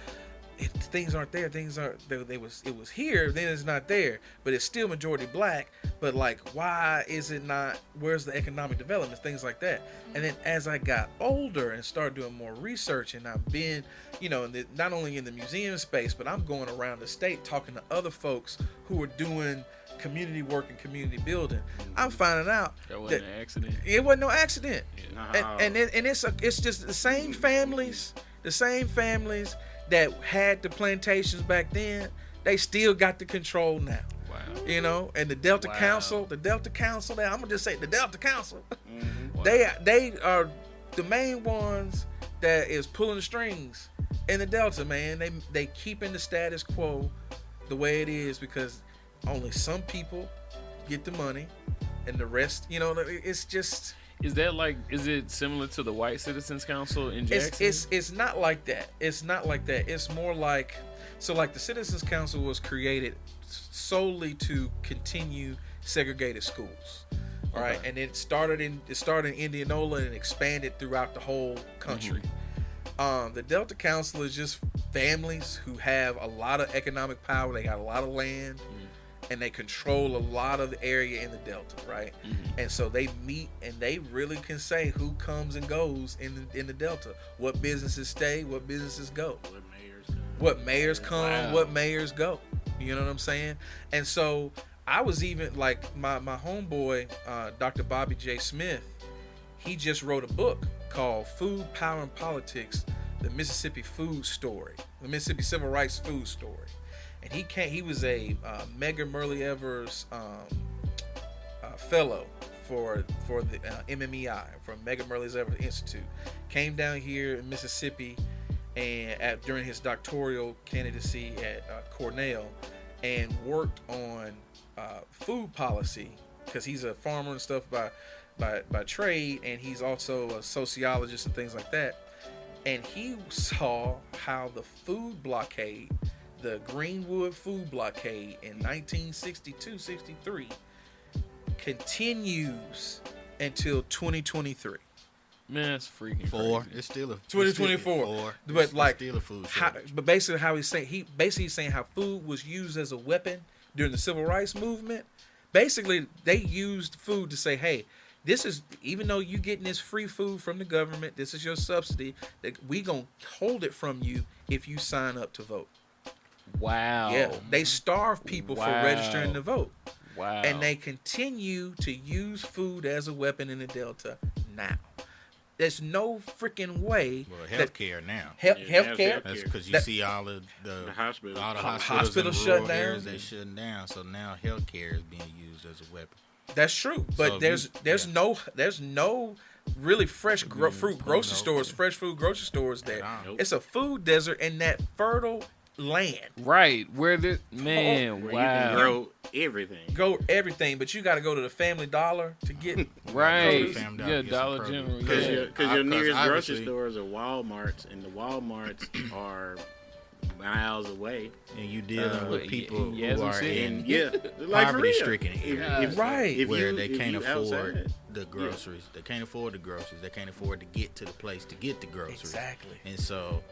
things aren't there, it was here, then it's not there, but it's still majority black, but why is it not, where's the economic development, things like that. And then as I got older and started doing more research, and I've been not only in the museum space, but I'm going around the state talking to other folks who are doing community work and community building. I'm finding out that wasn't an accident. It wasn't no accident. Yeah. And it's just the same families that had the plantations back then, they still got the control now. Wow. And the Delta Council, I'm gonna just say the Delta Council, mm-hmm. They are the main ones that is pulling the strings in the Delta, man. They keeping the status quo the way it is because only some people get the money and the rest, it's just... Is it similar to the White Citizens Council in Jackson? It's not like that. It's not like that. It's more like, the Citizens Council was created solely to continue segregated schools. All right. And it started in Indianola and expanded throughout the whole country. Mm-hmm. The Delta Council is just families who have a lot of economic power. They got a lot of land. Mm-hmm. And they control a lot of the area in the Delta, right? Mm-hmm. And so they meet and they really can say who comes and goes in the Delta. What businesses stay, what businesses go. What mayors come, what mayors go. You know what I'm saying? And so I was even my homeboy, Dr. Bobby J. Smith, he just wrote a book called Food, Power, and Politics, the Mississippi Food Story, the Mississippi Civil Rights Food Story. And he was a Medgar Murley Evers fellow for the MMEI, for Medgar Murley Evers Institute. Came down here in Mississippi and during his doctoral candidacy at Cornell, and worked on food policy because he's a farmer and stuff by trade, and he's also a sociologist and things like that. And he saw how the food blockade, the Greenwood food blockade in 1962-63 continues until 2023. Man, that's freaking crazy. It's still a 2024. But still a food shortage. But basically how he's saying how food was used as a weapon during the civil rights movement. Basically, they used food to say, hey, this is, even though you getting this free food from the government, this is your subsidy, that we gonna hold it from you if you sign up to vote. Wow. Yeah, they starve people for registering to vote. Wow. And they continue to use food as a weapon in the Delta now. There's no freaking way. Well, healthcare now. Healthcare. That's because you see all of the hospitals shut down. They shutting down. So now healthcare is being used as a weapon. That's true, but there's no really fresh fruit grocery stores, fresh food grocery stores there. It's a food desert in that fertile land. Right. Where the man, Where wow. you can grow everything. Go everything, but you got to go to the Family Dollar to get Right. Family Yeah, Dollar, get some Dollar produce. General. Because Yeah. your nearest grocery obviously- stores are Walmarts, and the Walmarts are miles away. And you dealing with people yeah, who are City. in And yeah, like for real. poverty-stricken areas. Right. where they can't you afford outside, the groceries. They can't afford the groceries. They can't afford to get to the place to get the groceries. Exactly. And so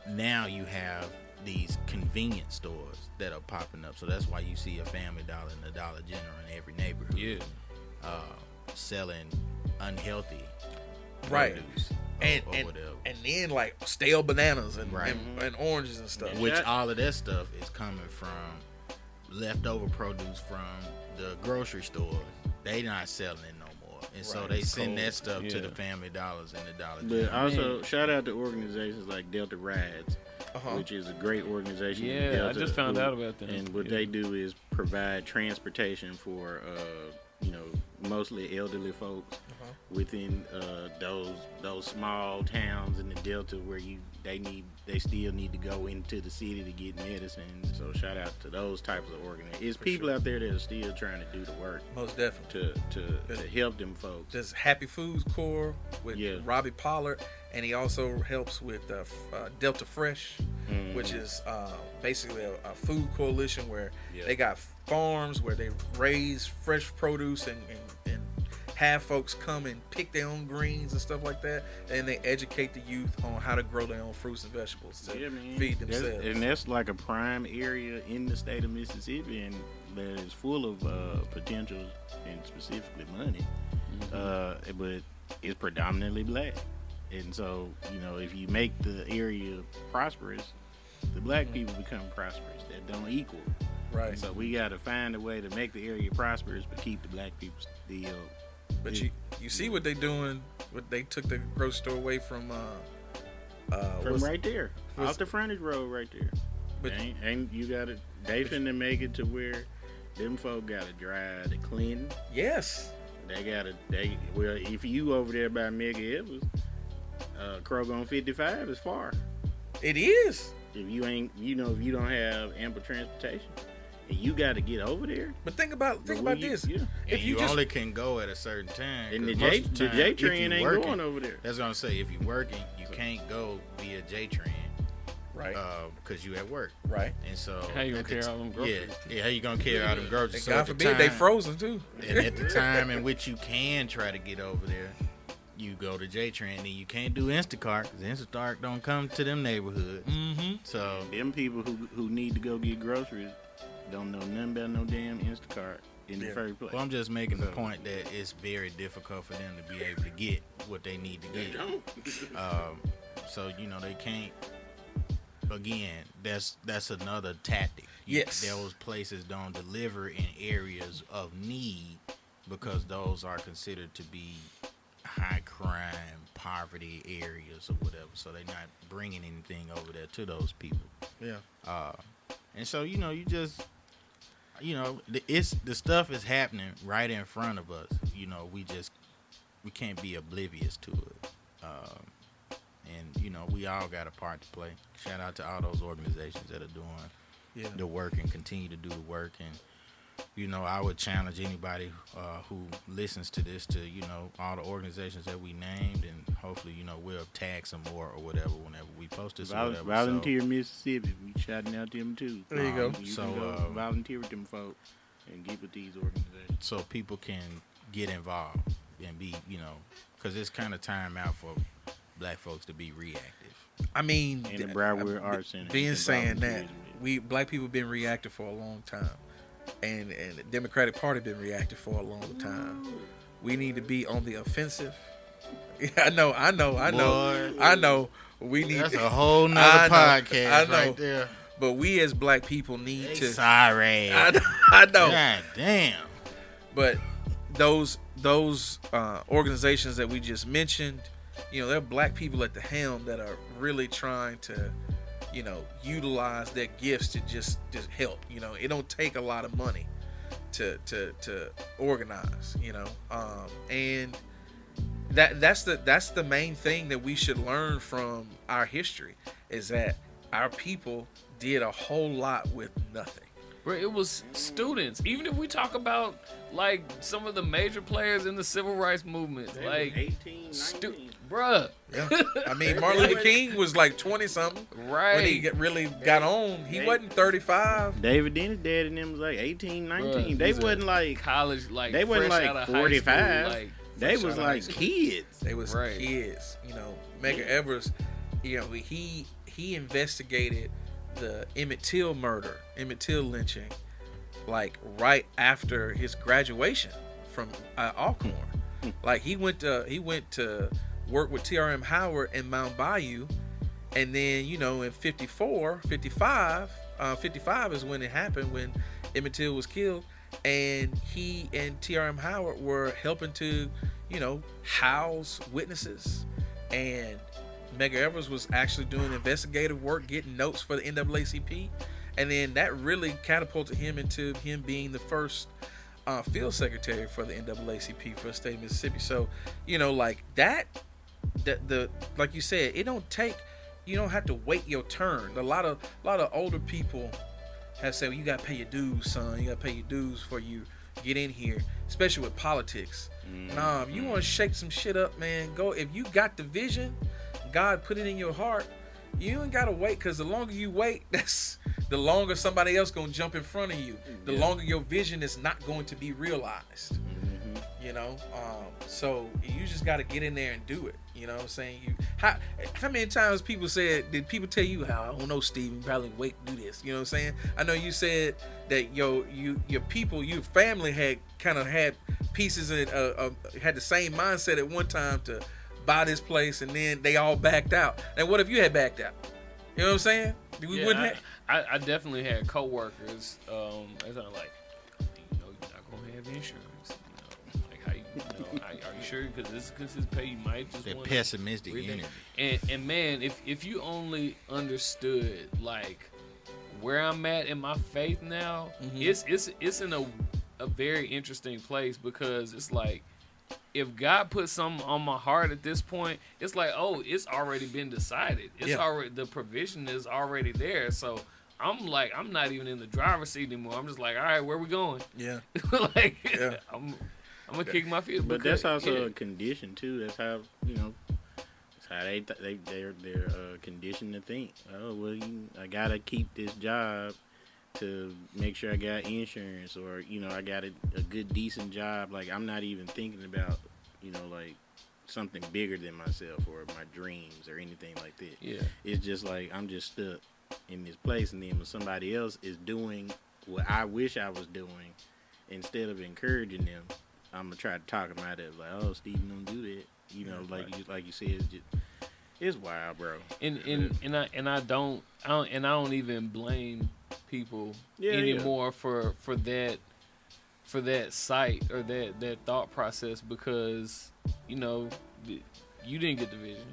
now you have these convenience stores that are popping up. So that's why you see a Family Dollar and a Dollar General in every neighborhood. Yeah. Selling unhealthy Right. produce and or whatever. and then like stale bananas and, Right. and oranges and stuff. Yeah. Which all of that stuff is coming from leftover produce from the grocery stores. They not selling it no more. And so Right. they It's send cold. that stuff to Yeah. the Family Dollars and the Dollar But General. also, shout out to organizations like Delta Rides, Uh-huh. which is a great organization. in Yeah, I Delta just found who- out about them. And what Yeah. they do is provide transportation for, mostly elderly folks Uh-huh. within those small towns in the Delta where they still need to go into the city to get medicine. So shout out to those types of organizations. It's For people sure. out there that are still trying to do the work Most definitely. to help them folks. There's Happy Foods Corps with Yeah. Robbie Pollard, and he also helps with Delta Fresh, Mhm. which is basically a food coalition where Yeah. they got farms where they raise fresh produce and have folks come and pick their own greens and stuff like that, and they educate the youth on how to grow their own fruits and vegetables to Yeah, man. feed themselves. And that's like a prime area in the state of Mississippi, and that is full of potential and specifically money. But it's predominantly black, and so if you make the area prosperous, the black people become prosperous. That don't equal. Right. So we got to find a way to make the area prosperous, but keep the black people still. But you see what they doing? What they took the grocery store away from? From right there, what's- off the frontage road, right there. But- ain't you got to? They finna make it to where them folk got to drive to Clinton. Yes. Well, if you over there by Mega Evans, Kroger on 55 is far. It is. If you ain't, if you don't have ample transportation, and you got to get over there. But think about this. Yeah. And If you, you just only can go at a certain time. And 'cause the most J of the time, J if train you ain't working- going over there. That's what I'm saying. If you're working, you can't go via J train right, because you at work. right. And so How you gonna at the carry all them groceries? Yeah, how you gonna carry all them groceries? And So God at the forbid they time- frozen too. And at the time in which you can try to get over there, you go to J train. And you can't do Instacart because Instacart don't come to them neighborhoods. Mm-hmm. So Them people who need to go get groceries don't know nothing about no damn Instacart in the Yeah. first place. well, I'm just making the point that it's very difficult for them to be able to get what they need to get. So they can't. Again, that's another tactic. Yes. Those places don't deliver in areas of need because those are considered to be high crime, poverty areas or whatever. So they're not bringing anything over there to those people. Yeah. And so you just the stuff is happening right in front of us. We can't be oblivious to it. And we all got a part to play. Shout out to all those organizations that are doing the work and continue to do the work. And I would challenge anybody who listens to this to all the organizations that we named, and hopefully we'll tag some more or whatever whenever we post this or whatever. Volunteer Mississippi, we shouting out them too. There you go. You So, can go volunteer with them folk and get with these organizations. So people can get involved and be because it's kind of time out for black folks to be reactive. I mean, And the Broward Arts Center. being and saying that, volunteers with. we black people been reactive for a long time, and the Democratic Party been reactive for a long time. We need to be on the offensive. Yeah, I know. We need. That's a whole I nother know, podcast I know. right there. But we as black people need to. Sorry. I know. God damn. But those organizations that we just mentioned, there are black people at the helm that are really trying to, utilize their gifts to just help. It don't take a lot of money to organize. And that's the main thing that we should learn from our history is that our people did a whole lot with nothing. Bro, it was students. Even if we talk about like some of the major players in the civil rights movement, They like was 18, 19. bruh. Yeah. I mean, Martin Luther King was like 20 something. Right. When he really got on, he wasn't 35. David Dennis' dad and them was like 18, 19. Bruh, They these are wasn't like college, like they wasn't fresh out like of high 45. school, like, They fresh was out of high like school. kids. They was Right. kids. You know, Medgar Evers, you know, he investigated the Emmett Till murder, Emmett Till lynching, like right after his graduation from Alcorn. Like he went to work with T.R.M. Howard in Mount Bayou, and then, you know, in 55 is when it happened, when Emmett Till was killed, and he and T.R.M. Howard were helping to, you know, house witnesses, and Medgar Evers was actually doing investigative work, getting notes for the NAACP, and then that really catapulted him into him being the first field secretary for the NAACP for the state of Mississippi. So, you know, like that, the like you said, you don't have to wait your turn. A lot of older people have said, well, you gotta pay your dues, son. You gotta pay your dues before you get in here, especially with politics. Nah, if you want to shake some shit up, man, go. If you got the vision, God put it in your heart, you ain't gotta wait, because the longer you wait, that's the longer somebody else gonna jump in front of you. The longer your vision is not going to be realized. You know, so you just got to get in there and do it. You know what I'm saying? How many times did people tell you, how, I don't know, Steve, you probably wait to do this? You know what I'm saying? I know you said that your family had kind of had pieces and had the same mindset at one time to buy this place, and then they all backed out. And what if you had backed out? You know what I'm saying? I definitely had coworkers. As I'm like, you know, you're not gonna have insurance. Are you sure? Because this is pay. You might just That want pessimistic energy. And man, if you only understood like where I'm at in my faith now, it's in a very interesting place, because it's like, if God put something on my heart at this point, it's like, oh, it's already been decided. It's already, the provision is already there. So I'm like, I'm not even in the driver's seat anymore. I'm just like, all right, where we going? Yeah. I'm gonna kick my feet. But that's also a condition too. That's how, you know, that's how they're conditioned to think. Oh well, I gotta keep this job to make sure I got insurance, or, you know, I got a good decent job. Like, I'm not even thinking about, you know, like something bigger than myself or my dreams or anything like that. Yeah. It's just like I'm just stuck in this place, and then when somebody else is doing what I wish I was doing, instead of encouraging them, I'm gonna try to talk them out of it. Like, oh, Steve, don't do that. You know, like you said, it's wild, bro. And I don't even blame people anymore for that sight or that thought process, because, you know, you didn't get the vision.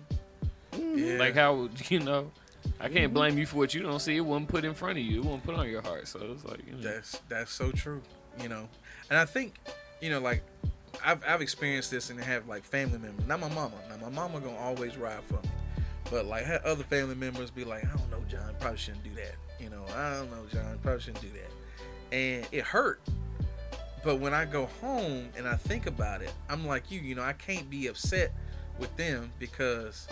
Yeah. Like, how, you know, I can't blame you for what you don't see. It wasn't put in front of you. It wasn't put on your heart. So it's like, you know. That's so true. You know, and I think, you know, like, I've experienced this and have like family members. Not my mama. Now my mama gonna always ride for me, but like had other family members be like, I don't know, John, probably shouldn't do that. You know, I don't know, John, probably shouldn't do that. And it hurt. But when I go home and I think about it, I'm like you know, I can't be upset with them, because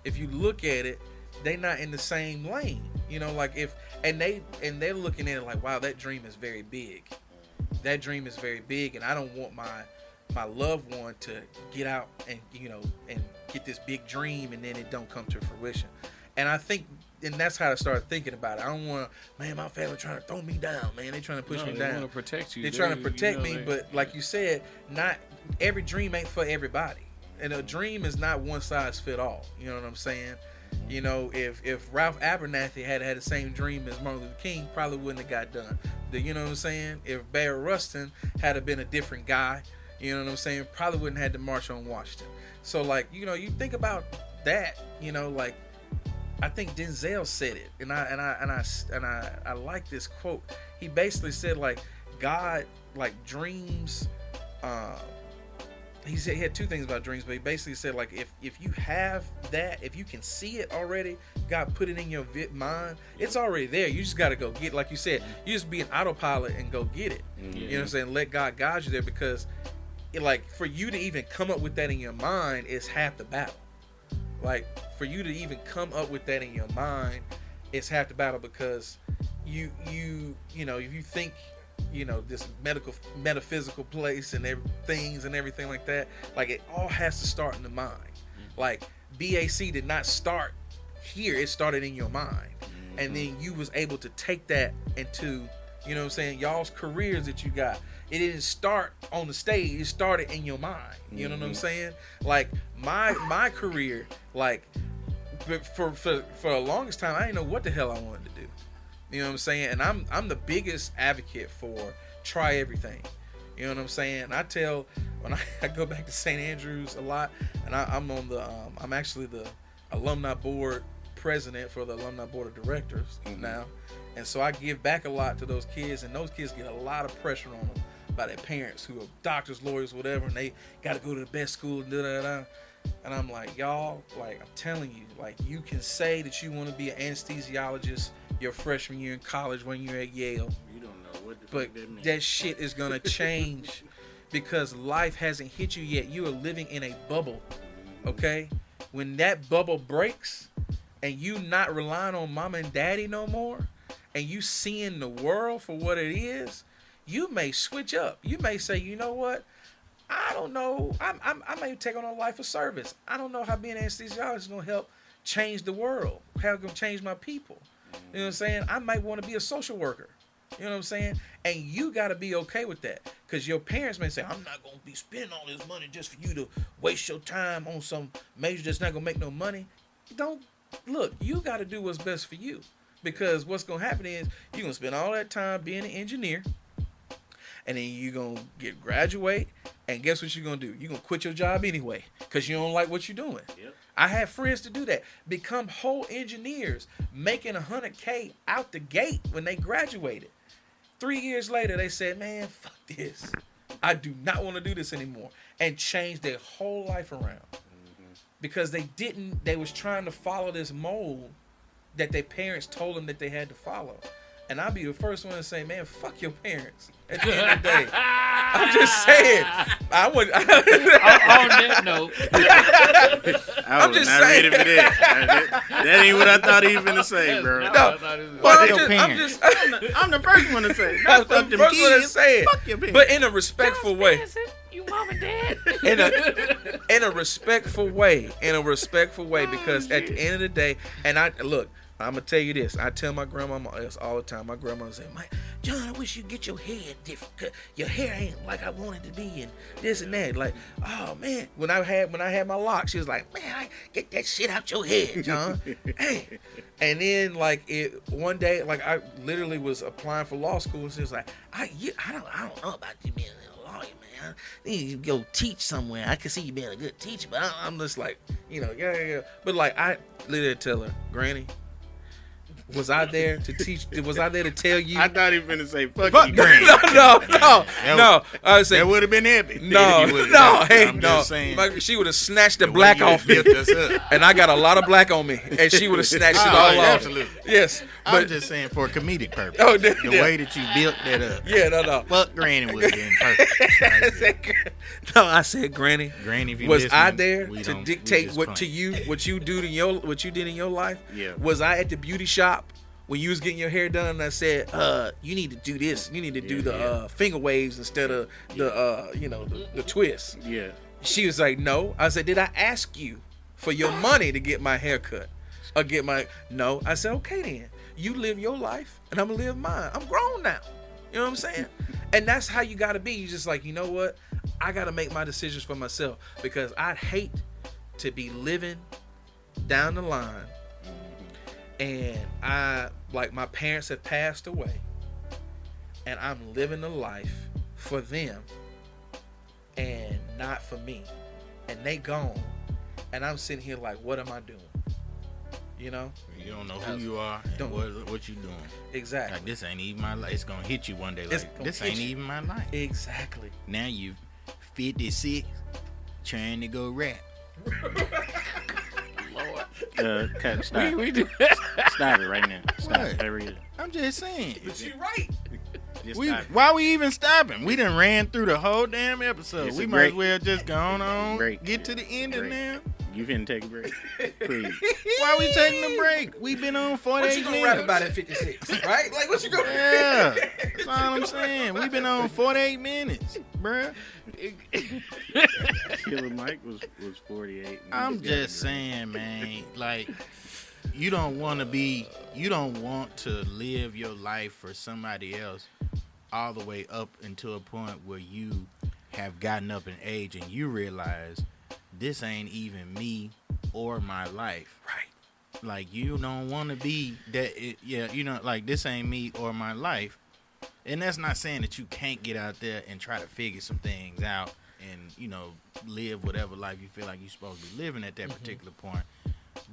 if you look at it, they not in the same lane. You know, like they're looking at it like, wow, that dream is very big. That dream is very big, and I don't want my loved one to get out and, you know, and get this big dream and then it don't come to fruition. And I think, and that's how I started thinking about it. I don't want to, man, my family trying to throw me down, man. They trying to push me down. They want to protect you. They're trying to protect me, but like you said, not every dream ain't for everybody. And a dream is not one size fit all. You know what I'm saying? You know, if Ralph Abernathy had the same dream as Martin Luther King, probably wouldn't have got done. You know what I'm saying? If Barry Rustin had been a different guy, you know what I'm saying, probably wouldn't have had to march on Washington. So, like, you know, you think about that, you know, like, I think Denzel said it, and I like this quote. He basically said, like, God, like, dreams he said he had two things about dreams, but he basically said like if you have that, if you can see it already, God put it in your mind, it's already there. You just got to go get, like you said, you just be an autopilot and go get it. You know what I'm saying? Let God guide you there, because like for you to even come up with that in your mind is half the battle. Like for you to even come up with that in your mind is half the battle, because you know, if you think, you know, this metaphysical place and things and everything like that, like it all has to start in the mind. Like BAC did not start here, it started in your mind. And then you was able to take that into, you know what I'm saying, y'all's careers that you got. It didn't start on the stage, it started in your mind. You know what I'm saying? Like my career, like for the longest time, I didn't know what the hell I wanted to do. You know what I'm saying? And I'm the biggest advocate for try everything. You know what I'm saying? I tell, when I go back to St. Andrews a lot, and I'm on the I'm actually the alumni board president for the alumni board of directors now, and so I give back a lot to those kids, and those kids get a lot of pressure on them by their parents who are doctors, lawyers, whatever, and they got to go to the best school, and I'm like, y'all, like I'm telling you, like you can say that you want to be an anesthesiologist your freshman year in college when you're at Yale. You don't know what the But fuck that means. that shit is gonna change because life hasn't hit you yet. You are living in a bubble. Okay? When that bubble breaks and you not relying on mama and daddy no more, and you seeing the world for what it is, you may switch up. You may say, you know what? I don't know. I may take on a life of service. I don't know how being an anesthesiologist is gonna help change the world. How it's gonna change my people. You know what I'm saying? I might want to be a social worker. You know what I'm saying? And you got to be okay with that. Because your parents may say, I'm not going to be spending all this money just for you to waste your time on some major that's not going to make no money. Look, you got to do what's best for you. Because what's going to happen is you're going to spend all that time being an engineer. And then you're going to graduate. And guess what you're going to do? You're going to quit your job anyway. Because you don't like what you're doing. Yep. I had friends to do that. Become whole engineers, making $100K out the gate when they graduated. 3 years later, they said, man, fuck this. I do not want to do this anymore. And changed their whole life around. Because they was trying to follow this mold that their parents told them that they had to follow. And I'll be the first one to say, man, fuck your parents. At the end of the day. I'm just saying. On that note. I was not ready for that. That ain't what I thought he was going to say, bro. I'm the first one to say it. Not fuck them kids. Fuck your parents. But in a respectful way. You mom and dad. In a respectful way. Because at the end of the day, and I'm going to tell you this. I tell my grandmama this all the time. My grandmama say, John, I wish you get your hair different. Cause your hair ain't like I want it to be, and this and that. Like, oh man, when I had my locks, she was like, man, I get that shit out your head, John. Hey. And then one day, like I literally was applying for law school, and she was like, I don't know about you being a lawyer, man. You need to go teach somewhere. I can see you being a good teacher, but I'm just like, yeah. But like I literally tell her, Granny, was I there to teach? Was I there to tell you? I thought he was finna say, fuck you, Granny. No. I was saying, that would have been epic. No. Just saying. She would have snatched the black off me. And I got a lot of black on me. And she would have snatched it all off. Absolutely. Yes. I'm just saying for a comedic purpose. Oh, the way that you built that up. Yeah, no. Fuck Granny would have been perfect. I said, Granny, if you was I listening, there to dictate what you did in your life? Yeah. Was I at the beauty shop when you was getting your hair done and I said, you need to do this. You need to do the finger waves instead of the twist. Yeah. She was like, no. I said, did I ask you for your money to get my hair cut? Or get my... No. I said, okay then. You live your life and I'm going to live mine. I'm grown now. You know what I'm saying? And that's how you got to be. You just like, you know what? I got to make my decisions for myself because I'd hate to be living down the line and my parents have passed away and I'm living a life for them and not for me. And they gone. And I'm sitting here like, what am I doing? You know? You don't know who you are and what you doing. Exactly. Like, this ain't even my life. It's going to hit you one day. Like, this ain't even my life. Exactly. Now you 56 trying to go rap. Stop. We do. Stop it right now. Stop What? it. Hurry I'm just saying. But you right. Just We, stop it. why we even stopping? We done ran through the whole damn episode. It's We a might break. as well just go on, Break. get to the ending Break. now. You finna take a break? Please. Why we taking a break? We been on 48 What you gonna minutes. rap about at 56, right? Like, what you gonna? Yeah, that's all I'm saying. We been on 48 minutes, bruh. Killer Mike was 48. and I'm he got just a saying, man. Like, you don't want to live your life for somebody else all the way up until a point where you have gotten up in age and you realize this ain't even me or my life. Right. Like, you don't want to be that. Like, this ain't me or my life. And that's not saying that you can't get out there and try to figure some things out and, live whatever life you feel like you're supposed to be living at that particular point.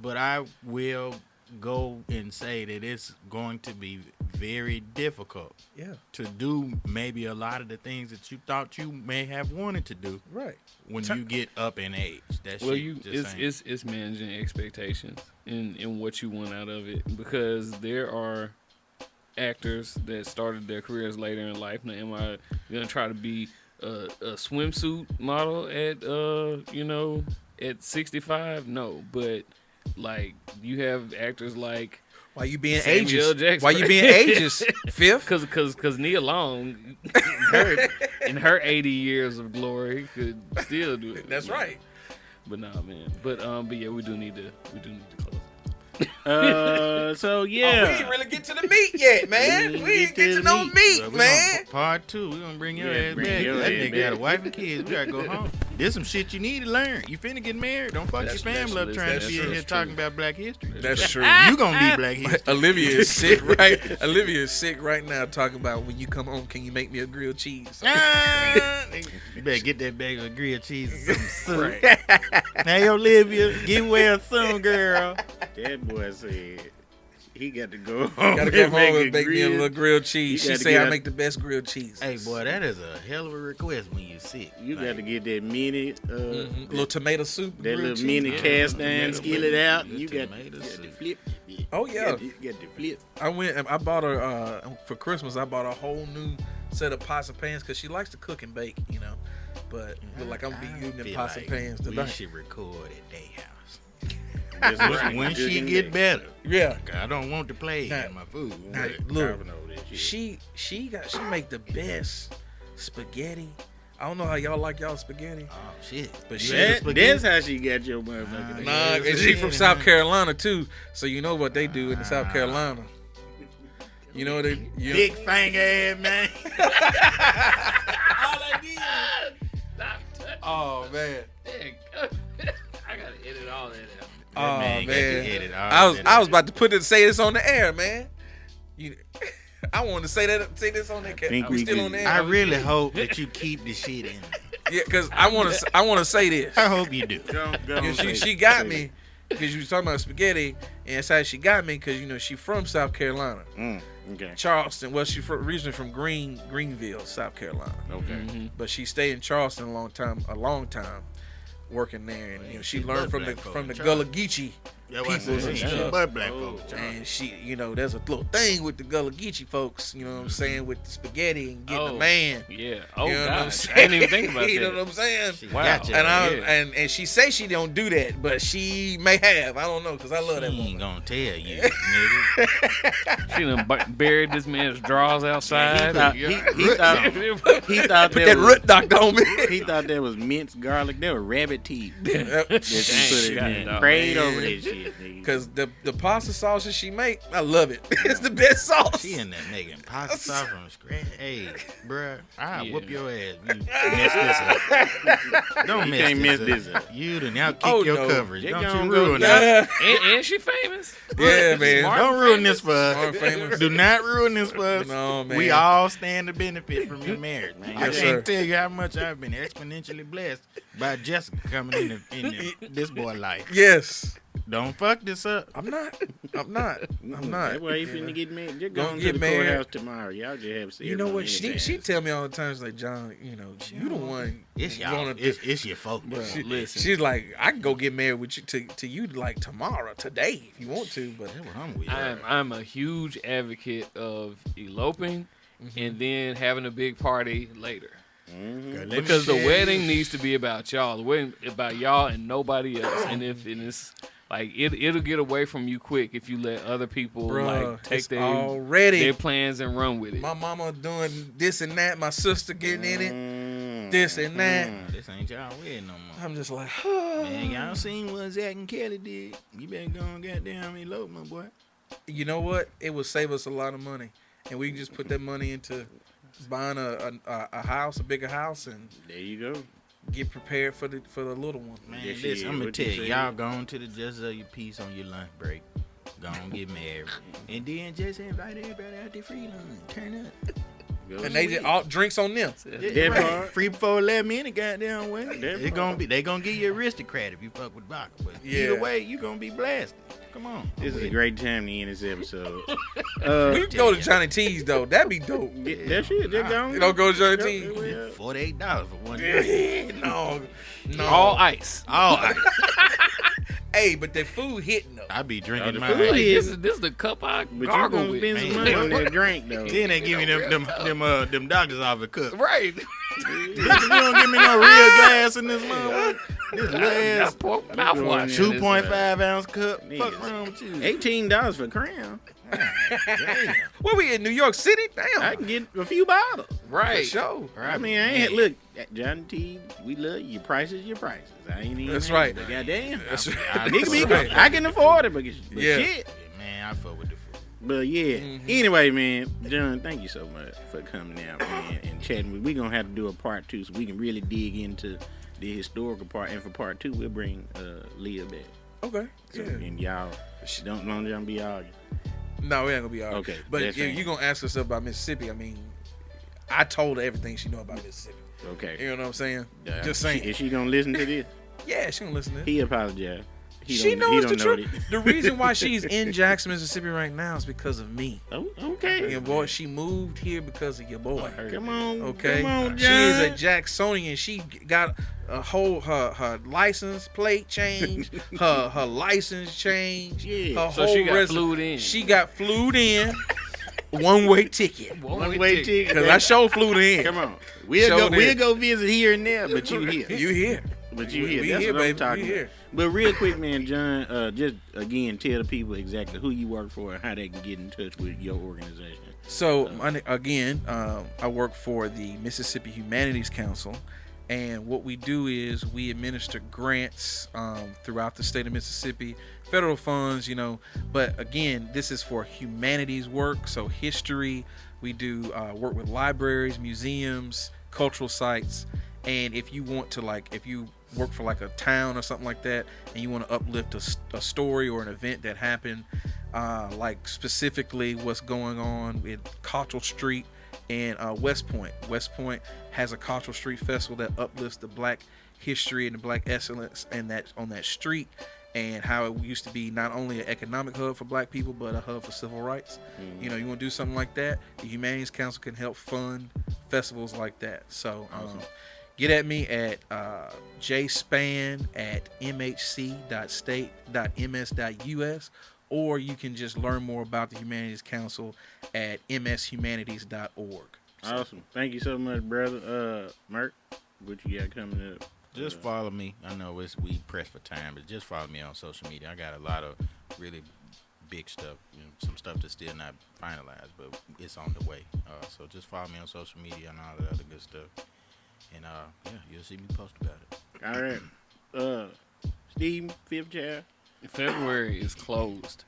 But I will go and say that it's going to be very difficult Yeah. to do maybe a lot of the things that you thought you may have wanted to do Right. when you get up in age. That's Well, it's managing expectations and what you want out of it, because there are actors that started their careers later in life. Now, am I gonna try to be a swimsuit model at 65? No, but like you have actors like Why you being Samuel ageist? Jackson. Why you being ageist? Fifth. Cause Nia Long in her 80 years of glory could still do it. That's right. But nah, man. But yeah, we do need to close. So Oh, we yeah. didn't really get to the meat yet, man. We We get didn't get to to the no meat. meat, man. Part 2, we're gonna bring your Yeah, ass bring back. your That ass nigga back. got a wife and kids. We gotta go home. There's some shit you need to learn. You finna get married. Don't fuck That's- your family up that's- trying to that's be in true. here talking about Black history. That's true. You gonna be Black history. Olivia is sick, right? Olivia is sick right now talking about when you come home, can you make me a grilled cheese? You better get that bag of grilled cheese and some soup. Hey, Olivia, get well soon, girl. That boy said he got to go home. Gotta go home and a make me a grill. little grilled cheese. You She gotta say get I out- make the best grilled cheese. Hey, boy, that is a hell of a request when you sick. You Like, got to get that mini, little tomato soup. that grilled little cheese. mini cast iron tomato skillet soup. out. Little You got tomato to soup. flip. Oh, yeah. You got to flip. I went and I bought her for Christmas. I bought a whole new set of pots and pans because she likes to cook and bake, But like I'm gonna be using the feel pots like and pans we today. should record at their house. Just right. When she Cooking get day. better. Yeah. I don't want to play Nah. in my food. Nah, Right, look, carving over that shit. she make the best spaghetti. I don't know how y'all like y'all spaghetti. Oh, shit. But You she- had That, spaghetti? that's how she got your motherfucking. Nah, Nah, Yeah, and she from South man. Carolina too, so you know what they do in South Carolina. You know what they Big finger ass, man. Oh man. I gotta edit all that out. Oh man man. got to edit all I was that I was out. about to say this on the air, man. I wanted to say this on the air. think We we still good. on the air. I really hope that you keep the shit in. Yeah, because I want to say this. I hope you do. Go Yeah, on, say she it. got Say me because you was talking about spaghetti, and that's how she got me because she from South Carolina, it. Okay. Charleston. Well, she originally from Greenville, South Carolina, Okay. but she stayed in Charleston a long time, working there, and she learned from the black folk from the in Gullah Geechee That's what I peoples said. and She stuff. but black folks. And she, there's a little thing with the Gullah Geechee folks, you know what I'm saying, with the spaghetti and getting a man. Yeah. Oh, You know what I'm gosh. saying? I didn't even think about that. You know what I'm saying? She Wow. got you. And I Yeah. and she say she don't do that, but she may have. I don't know because I love that She woman. ain't gonna tell you, nigga. She done buried this man's drawers outside. He thought he thought Put that was, root doctor on me. he thought that was minced garlic. That was rabbit teeth. That Because she put Dang, it in. God, Prayed man. over that shit, nigga. the pasta sauce that she make, I love it. It's the best sauce. She in there making pasta sauce from scratch. Hey, bruh, I'll Yeah. whoop your ass. You mess this up. Don't You mess can't this mess this up. You done out kick Oh, your no. coverage. They Don't gonna you go ruin down. it. and she famous. Yeah, man. Smart. Don't ruin this for us. Smart famous. Do not ruin this for us. No, man. We all stand to benefit from your marriage, man. I Yes, can't sir. tell you how much I've been exponentially blessed by Jessica coming in this boy life. Yes. Don't fuck this up. I'm not. That's why you finna get married. Just go Gonna to get the married. courthouse tomorrow. Y'all just have sex. You know what? anytime. She tell me all the time, she's like, John, you the one. It's y'all. It's your fault. Listen. She's like, I can go get married with you to you like tomorrow, today, if you want to. But That's what I'm with. I'm a huge advocate of eloping and then having a big party later. Because the wedding needs to be about y'all. The wedding about y'all and nobody else. And it's like it'll get away from you quick if you let other people like take their plans and run with it. My mama doing this and that, my sister getting in it, this and that. This ain't y'all wedding no more. I'm just like, Man, y'all seen what Zach and Kelly did? You better go and goddamn elope, my boy. you know what? It would save us a lot of money, and we can just put that money into buying a house, a bigger house, and there you go. Get prepared for the little one. Man, Yes, listen, I'm gonna what tell you you, say? y'all going to the Justice of Your Peace on your lunch break. Go and get married, and then just invite everybody out there free lunch. Turn up. Go And they just all drinks on them. That part. Free before 11 minutes, goddamn way. That They gonna give you aristocrat if you fuck with vodka. But Yeah. either way, you gonna be blasted. Come on. This is a great time to end this episode. We can go to Johnny T's though. That'd be dope. That shit, just go. You don't go to Johnny T's. $48 for one day. No. All ice. All right. Hey, but the food hitting though. I be drinking the my food ice. is- This is the cup I But you gargle gonna with. spend some man. money on that drink though. Then they give me them doctors off the cup. Right. Bitch, you don't give me no real gas in this motherfucker. This little ass Mouthwash. 2.5 ounce cup. Nigga. Fuck wrong with you? $18 for Crown. Damn. Where we in New York City? Damn. I can get a few bottles. For Right. sure. I mean, I ain't look. Johnny T, we love you. Your prices, your prices. I ain't even. That's right. But goddamn, That's right. nigga be That's right. I can afford it, but Yeah. shit. Man, I fuck with the food. But yeah. Anyway, man, John, thank you so much for coming out, man, and chatting. We're gonna have to do a part 2 so we can really dig into the historical part. And for part 2, we'll bring Leah back. Okay. So, Yeah. and y'all don't y'all be arguing. No, we ain't gonna be all right. Okay, But that's if fine. you gonna ask us about Mississippi, I mean, I told her everything she know about Mississippi. Okay. You know what I'm saying? Just saying. Is she gonna listen to this? Yeah, she gonna listen to it. He apologized. She knows the truth. That. The reason why she's in Jackson, Mississippi right now is because of me. Oh, okay. Your boy, she moved here because of your boy. Come on. Okay, Come on, she John. is a Jacksonian. She got a whole her license plate changed, her license changed. Yeah. her So whole she got resi- flued in. She got flued in, one-way ticket. One-way ticket. Because I sure flew in. Come on. Showed We'll it. go visit here and there, but you here. You here? But you here. We That's here, what I'm baby. talking We about. here. But real quick, man, John, just again tell the people exactly who you work for and how they can get in touch with your organization. So again, I work for the Mississippi Humanities Council, and what we do is we administer grants throughout the state of Mississippi, federal funds, But again, this is for humanities work, so history. We do work with libraries, museums, cultural sites, and if you want to if you work for a town or something like that, and you want to uplift a story or an event that happened. Specifically what's going on with Cottrell Street and West Point. West Point has a Cottrell Street Festival that uplifts the black history and the black excellence and that on that street, and how it used to be not only an economic hub for black people but a hub for civil rights. You want to do something like that, the Humanities Council can help fund festivals like that. So get at me at jspann@mhc.state.ms.us, or you can just learn more about the Humanities Council at mshumanities.org. Awesome. Thank you so much, brother. Merk, what you got coming up? Just follow me. I know we pressed for time, but just follow me on social media. I got a lot of really big stuff, some stuff that's still not finalized, but it's on the way. So just follow me on social media and all that other good stuff. And you'll see me post about it. All right. Steve, fifth chair. February is closed.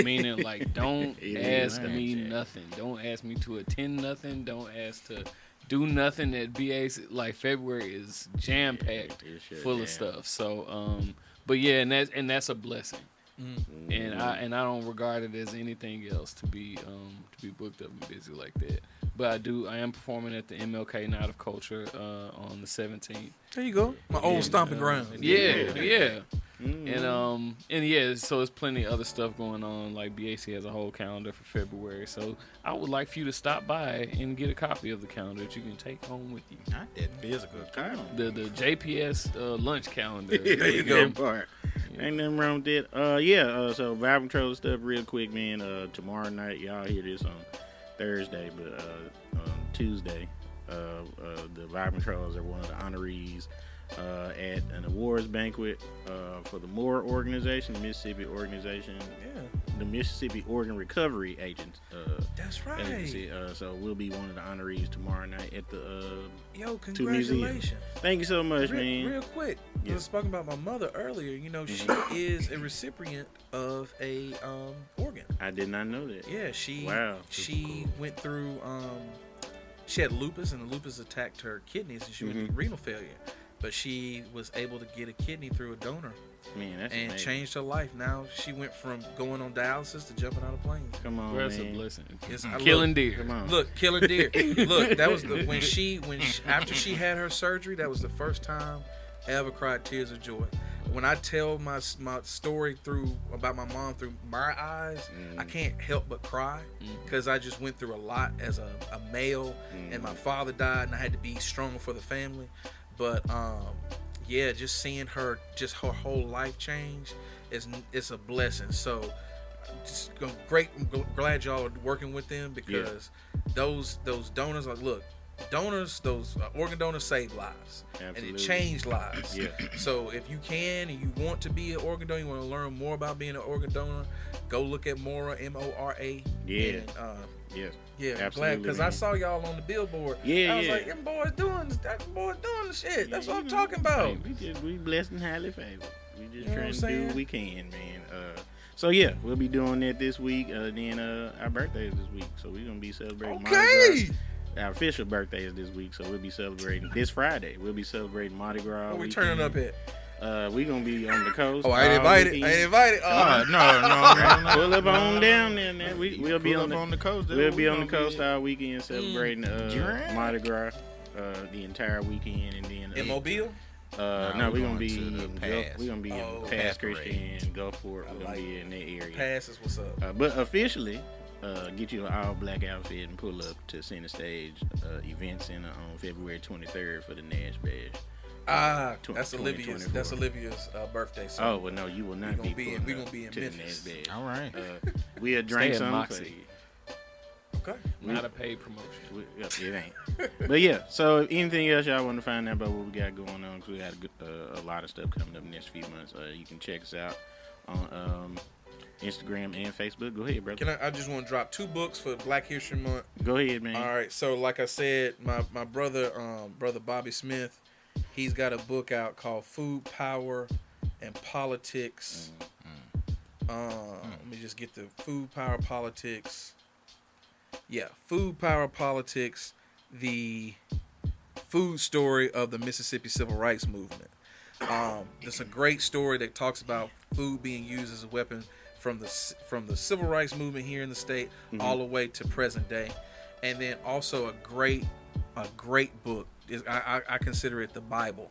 Meaning, don't ask me nothing. Don't ask me to attend nothing. Don't ask to do nothing at BAC. February is jam packed, full of stuff. So, but yeah, and that's a blessing. Mm-hmm. And I don't regard it as anything else to be booked up and busy like that. But I am performing at the MLK Night of Culture on the 17th. There you go. My old stomping ground. Yeah. And yeah, so there's plenty of other stuff going on. Like BAC has a whole calendar for February. So I would like for you to stop by and get a copy of the calendar that you can take home with you. Not that physical calendar. The JPS lunch calendar. There you go. Part. Yeah. Ain't nothing wrong with that. So Vibe Control stuff real quick, man. Tomorrow night, y'all hear this on Thursday, but on Tuesday, the Vibe Controllers are one of the honorees at an awards banquet for the MORE organization, the Mississippi organization, the Mississippi Organ Recovery Agents. That's right. Agency. So we'll be one of the honorees tomorrow night at the congratulations! Thank you so much, man. Real quick, I was talking about my mother earlier. You know, she is a recipient of a organ. I did not know that. Yeah, she went through. She had lupus, and the lupus attacked her kidneys, and she went through renal failure. But she was able to get a kidney through a donor. Man, that's and amazing. Changed her life. Now she went from going on dialysis to jumping out of planes. Come on, that's man. a blessing. Killing deer. Come on. Look, killing deer. Look, that was when she after she had her surgery. That was the first time I ever cried tears of joy. When I tell my story about my mom through my eyes, I can't help but cry because I just went through a lot as a male, and my father died, and I had to be strong for the family. But just seeing her, just her whole life change, it's a blessing. So, just great. I'm glad y'all are working with them because those donors are those organ donors save lives. Absolutely. And it changed lives. Yeah. So if you can and you want to be an organ donor, you want to learn more about being an organ donor, go look at Mora, MORA. Yeah. And, yeah, I'm glad because I saw y'all on the billboard. I was like, them boys doing the shit. That's what I'm talking about. We blessed and highly favored. We just You know trying what to I'm do what saying? we can, man. So yeah, we'll be doing that this week. Then our birthday is this week, so we're gonna be celebrating. Okay. Our official birthday is this week, so we'll be celebrating this Friday. We'll be celebrating Mardi Gras. What we turning up at? We're gonna be on the coast. Oh, I ain't invited. No. Pull up on down there, man. We'll be on the coast. We'll be on the coast all weekend celebrating Mardi Gras the entire weekend, and then In Mobile? no, we're gonna be to the in Pass. we're gonna be in Pass Pass Christian and Gulfport. We're gonna be in that area. Pass is what's up. But officially, get you an all black outfit and pull up to Center Stage Event Center on February 23rd for the Nash Bash. That's Olivia's. That's Olivia's birthday. So Oh well, no, you will not we be. gonna be in to Memphis. The Nash Bash. All right. We'll drink Stay at something for Moxie. you. Okay. Not a paid promotion. It ain't. But yeah, so if anything else y'all want to find out about what we got going on, because we got a lot of stuff coming up in the next few months, you can check us out on Instagram and Facebook. Go ahead, brother. I just want to drop 2 books for Black History Month. Go ahead, man. All right. So like I said, my brother, brother Bobby Smith, he's got a book out called Food, Power, and Politics. Let me just get the Food, Power, Politics. Yeah, Food, Power, Politics, the food story of the Mississippi Civil Rights Movement. It's a great story that talks about food being used as a weapon from the Civil Rights Movement here in the state all the way to present day. And then also a great book. I consider it the Bible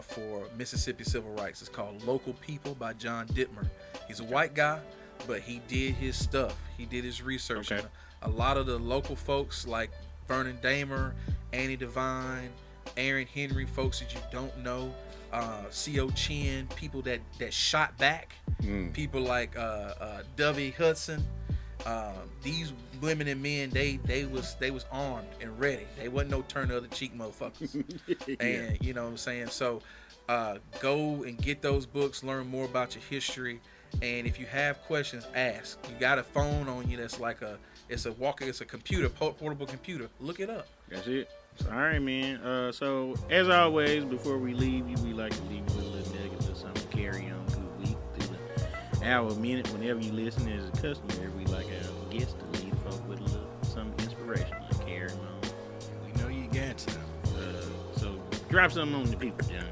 for Mississippi Civil Rights. It's called Local People by John Dittmer. He's a white guy, but he did his stuff. He did his research. Okay. And a lot of the local folks like Vernon Damer, Annie Devine, Aaron Henry, folks that you don't know, C.O. Chin, people that shot back, people like Dovey Hudson. These women and men, they was armed and ready. They wasn't no turn the other cheek motherfuckers. And you know what I'm saying? So go and get those books, learn more about your history, and if you have questions, ask. You got a phone on you that's like it's a computer, portable computer. Look it up. That's it. All right, man. So as always, before we leave you, we like to leave you with a little nugget or something to carry on through the week, through the hour, minute, whenever you listen. As a customer, we like our guests to leave folk with a little something inspirational to carry on. We know you got some. So drop something on the people, John.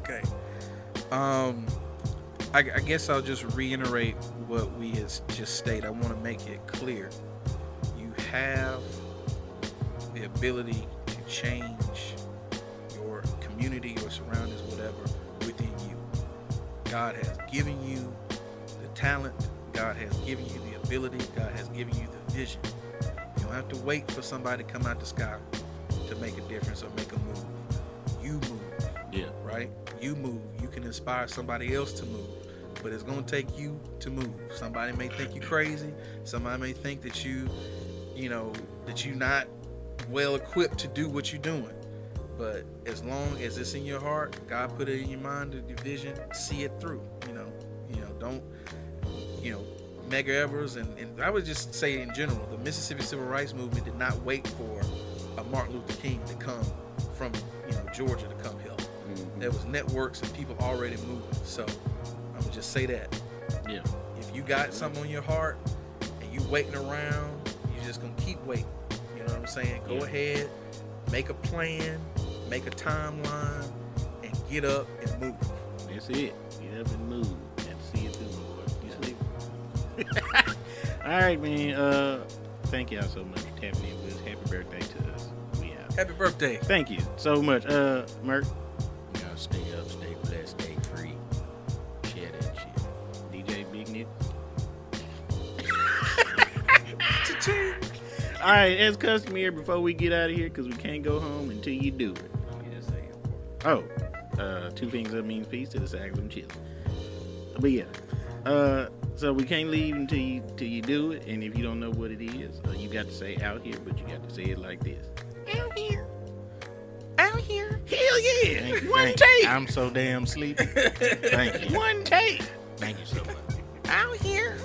Okay. I guess I'll just reiterate what we just stated. I want to make it clear. You have the ability to change your community, your surroundings, whatever, within you. God has given you the talent. God has given you the ability. God has given you the vision. You don't have to wait for somebody to come out the sky to make a difference or make a move. You move. Yeah. Right? You move. You can inspire somebody else to move. But it's going to take you to move. Somebody may think you crazy. Somebody may think that that you're not well equipped to do what you're doing. But as long as it's in your heart, God put it in your mind, the vision, see it through. Don't, Medgar Evers, and I would just say in general, the Mississippi Civil Rights Movement did not wait for a Martin Luther King to come from, Georgia to come help. Mm-hmm. There was networks and people already moving. So I would just say that. Yeah. If you got something on your heart and you waiting around, you're just gonna keep waiting. You know what I'm saying? Go ahead, make a plan, make a timeline, and get up and move. That's it. Get up and move. Have to see it through, Lord. You sleep. All right, man. Thank y'all so much for tapping in with us. Happy birthday to us. We out. Happy birthday. Thank you so much. Merk. Y'all stay up, stay blessed, stay free. Share that shit. DJ Big Nick. All right, as customary, before we get out of here, because we can't go home until you do it. Oh, two things that means peace to the sack of them chili. But yeah, so we can't leave until you do it, and if you don't know what it is, you got to say out here, but you got to say it like this. Out here. Out here. Hell yeah. Thank you, One take. I'm so damn sleepy. Thank you. One take. Thank you so much. Out here.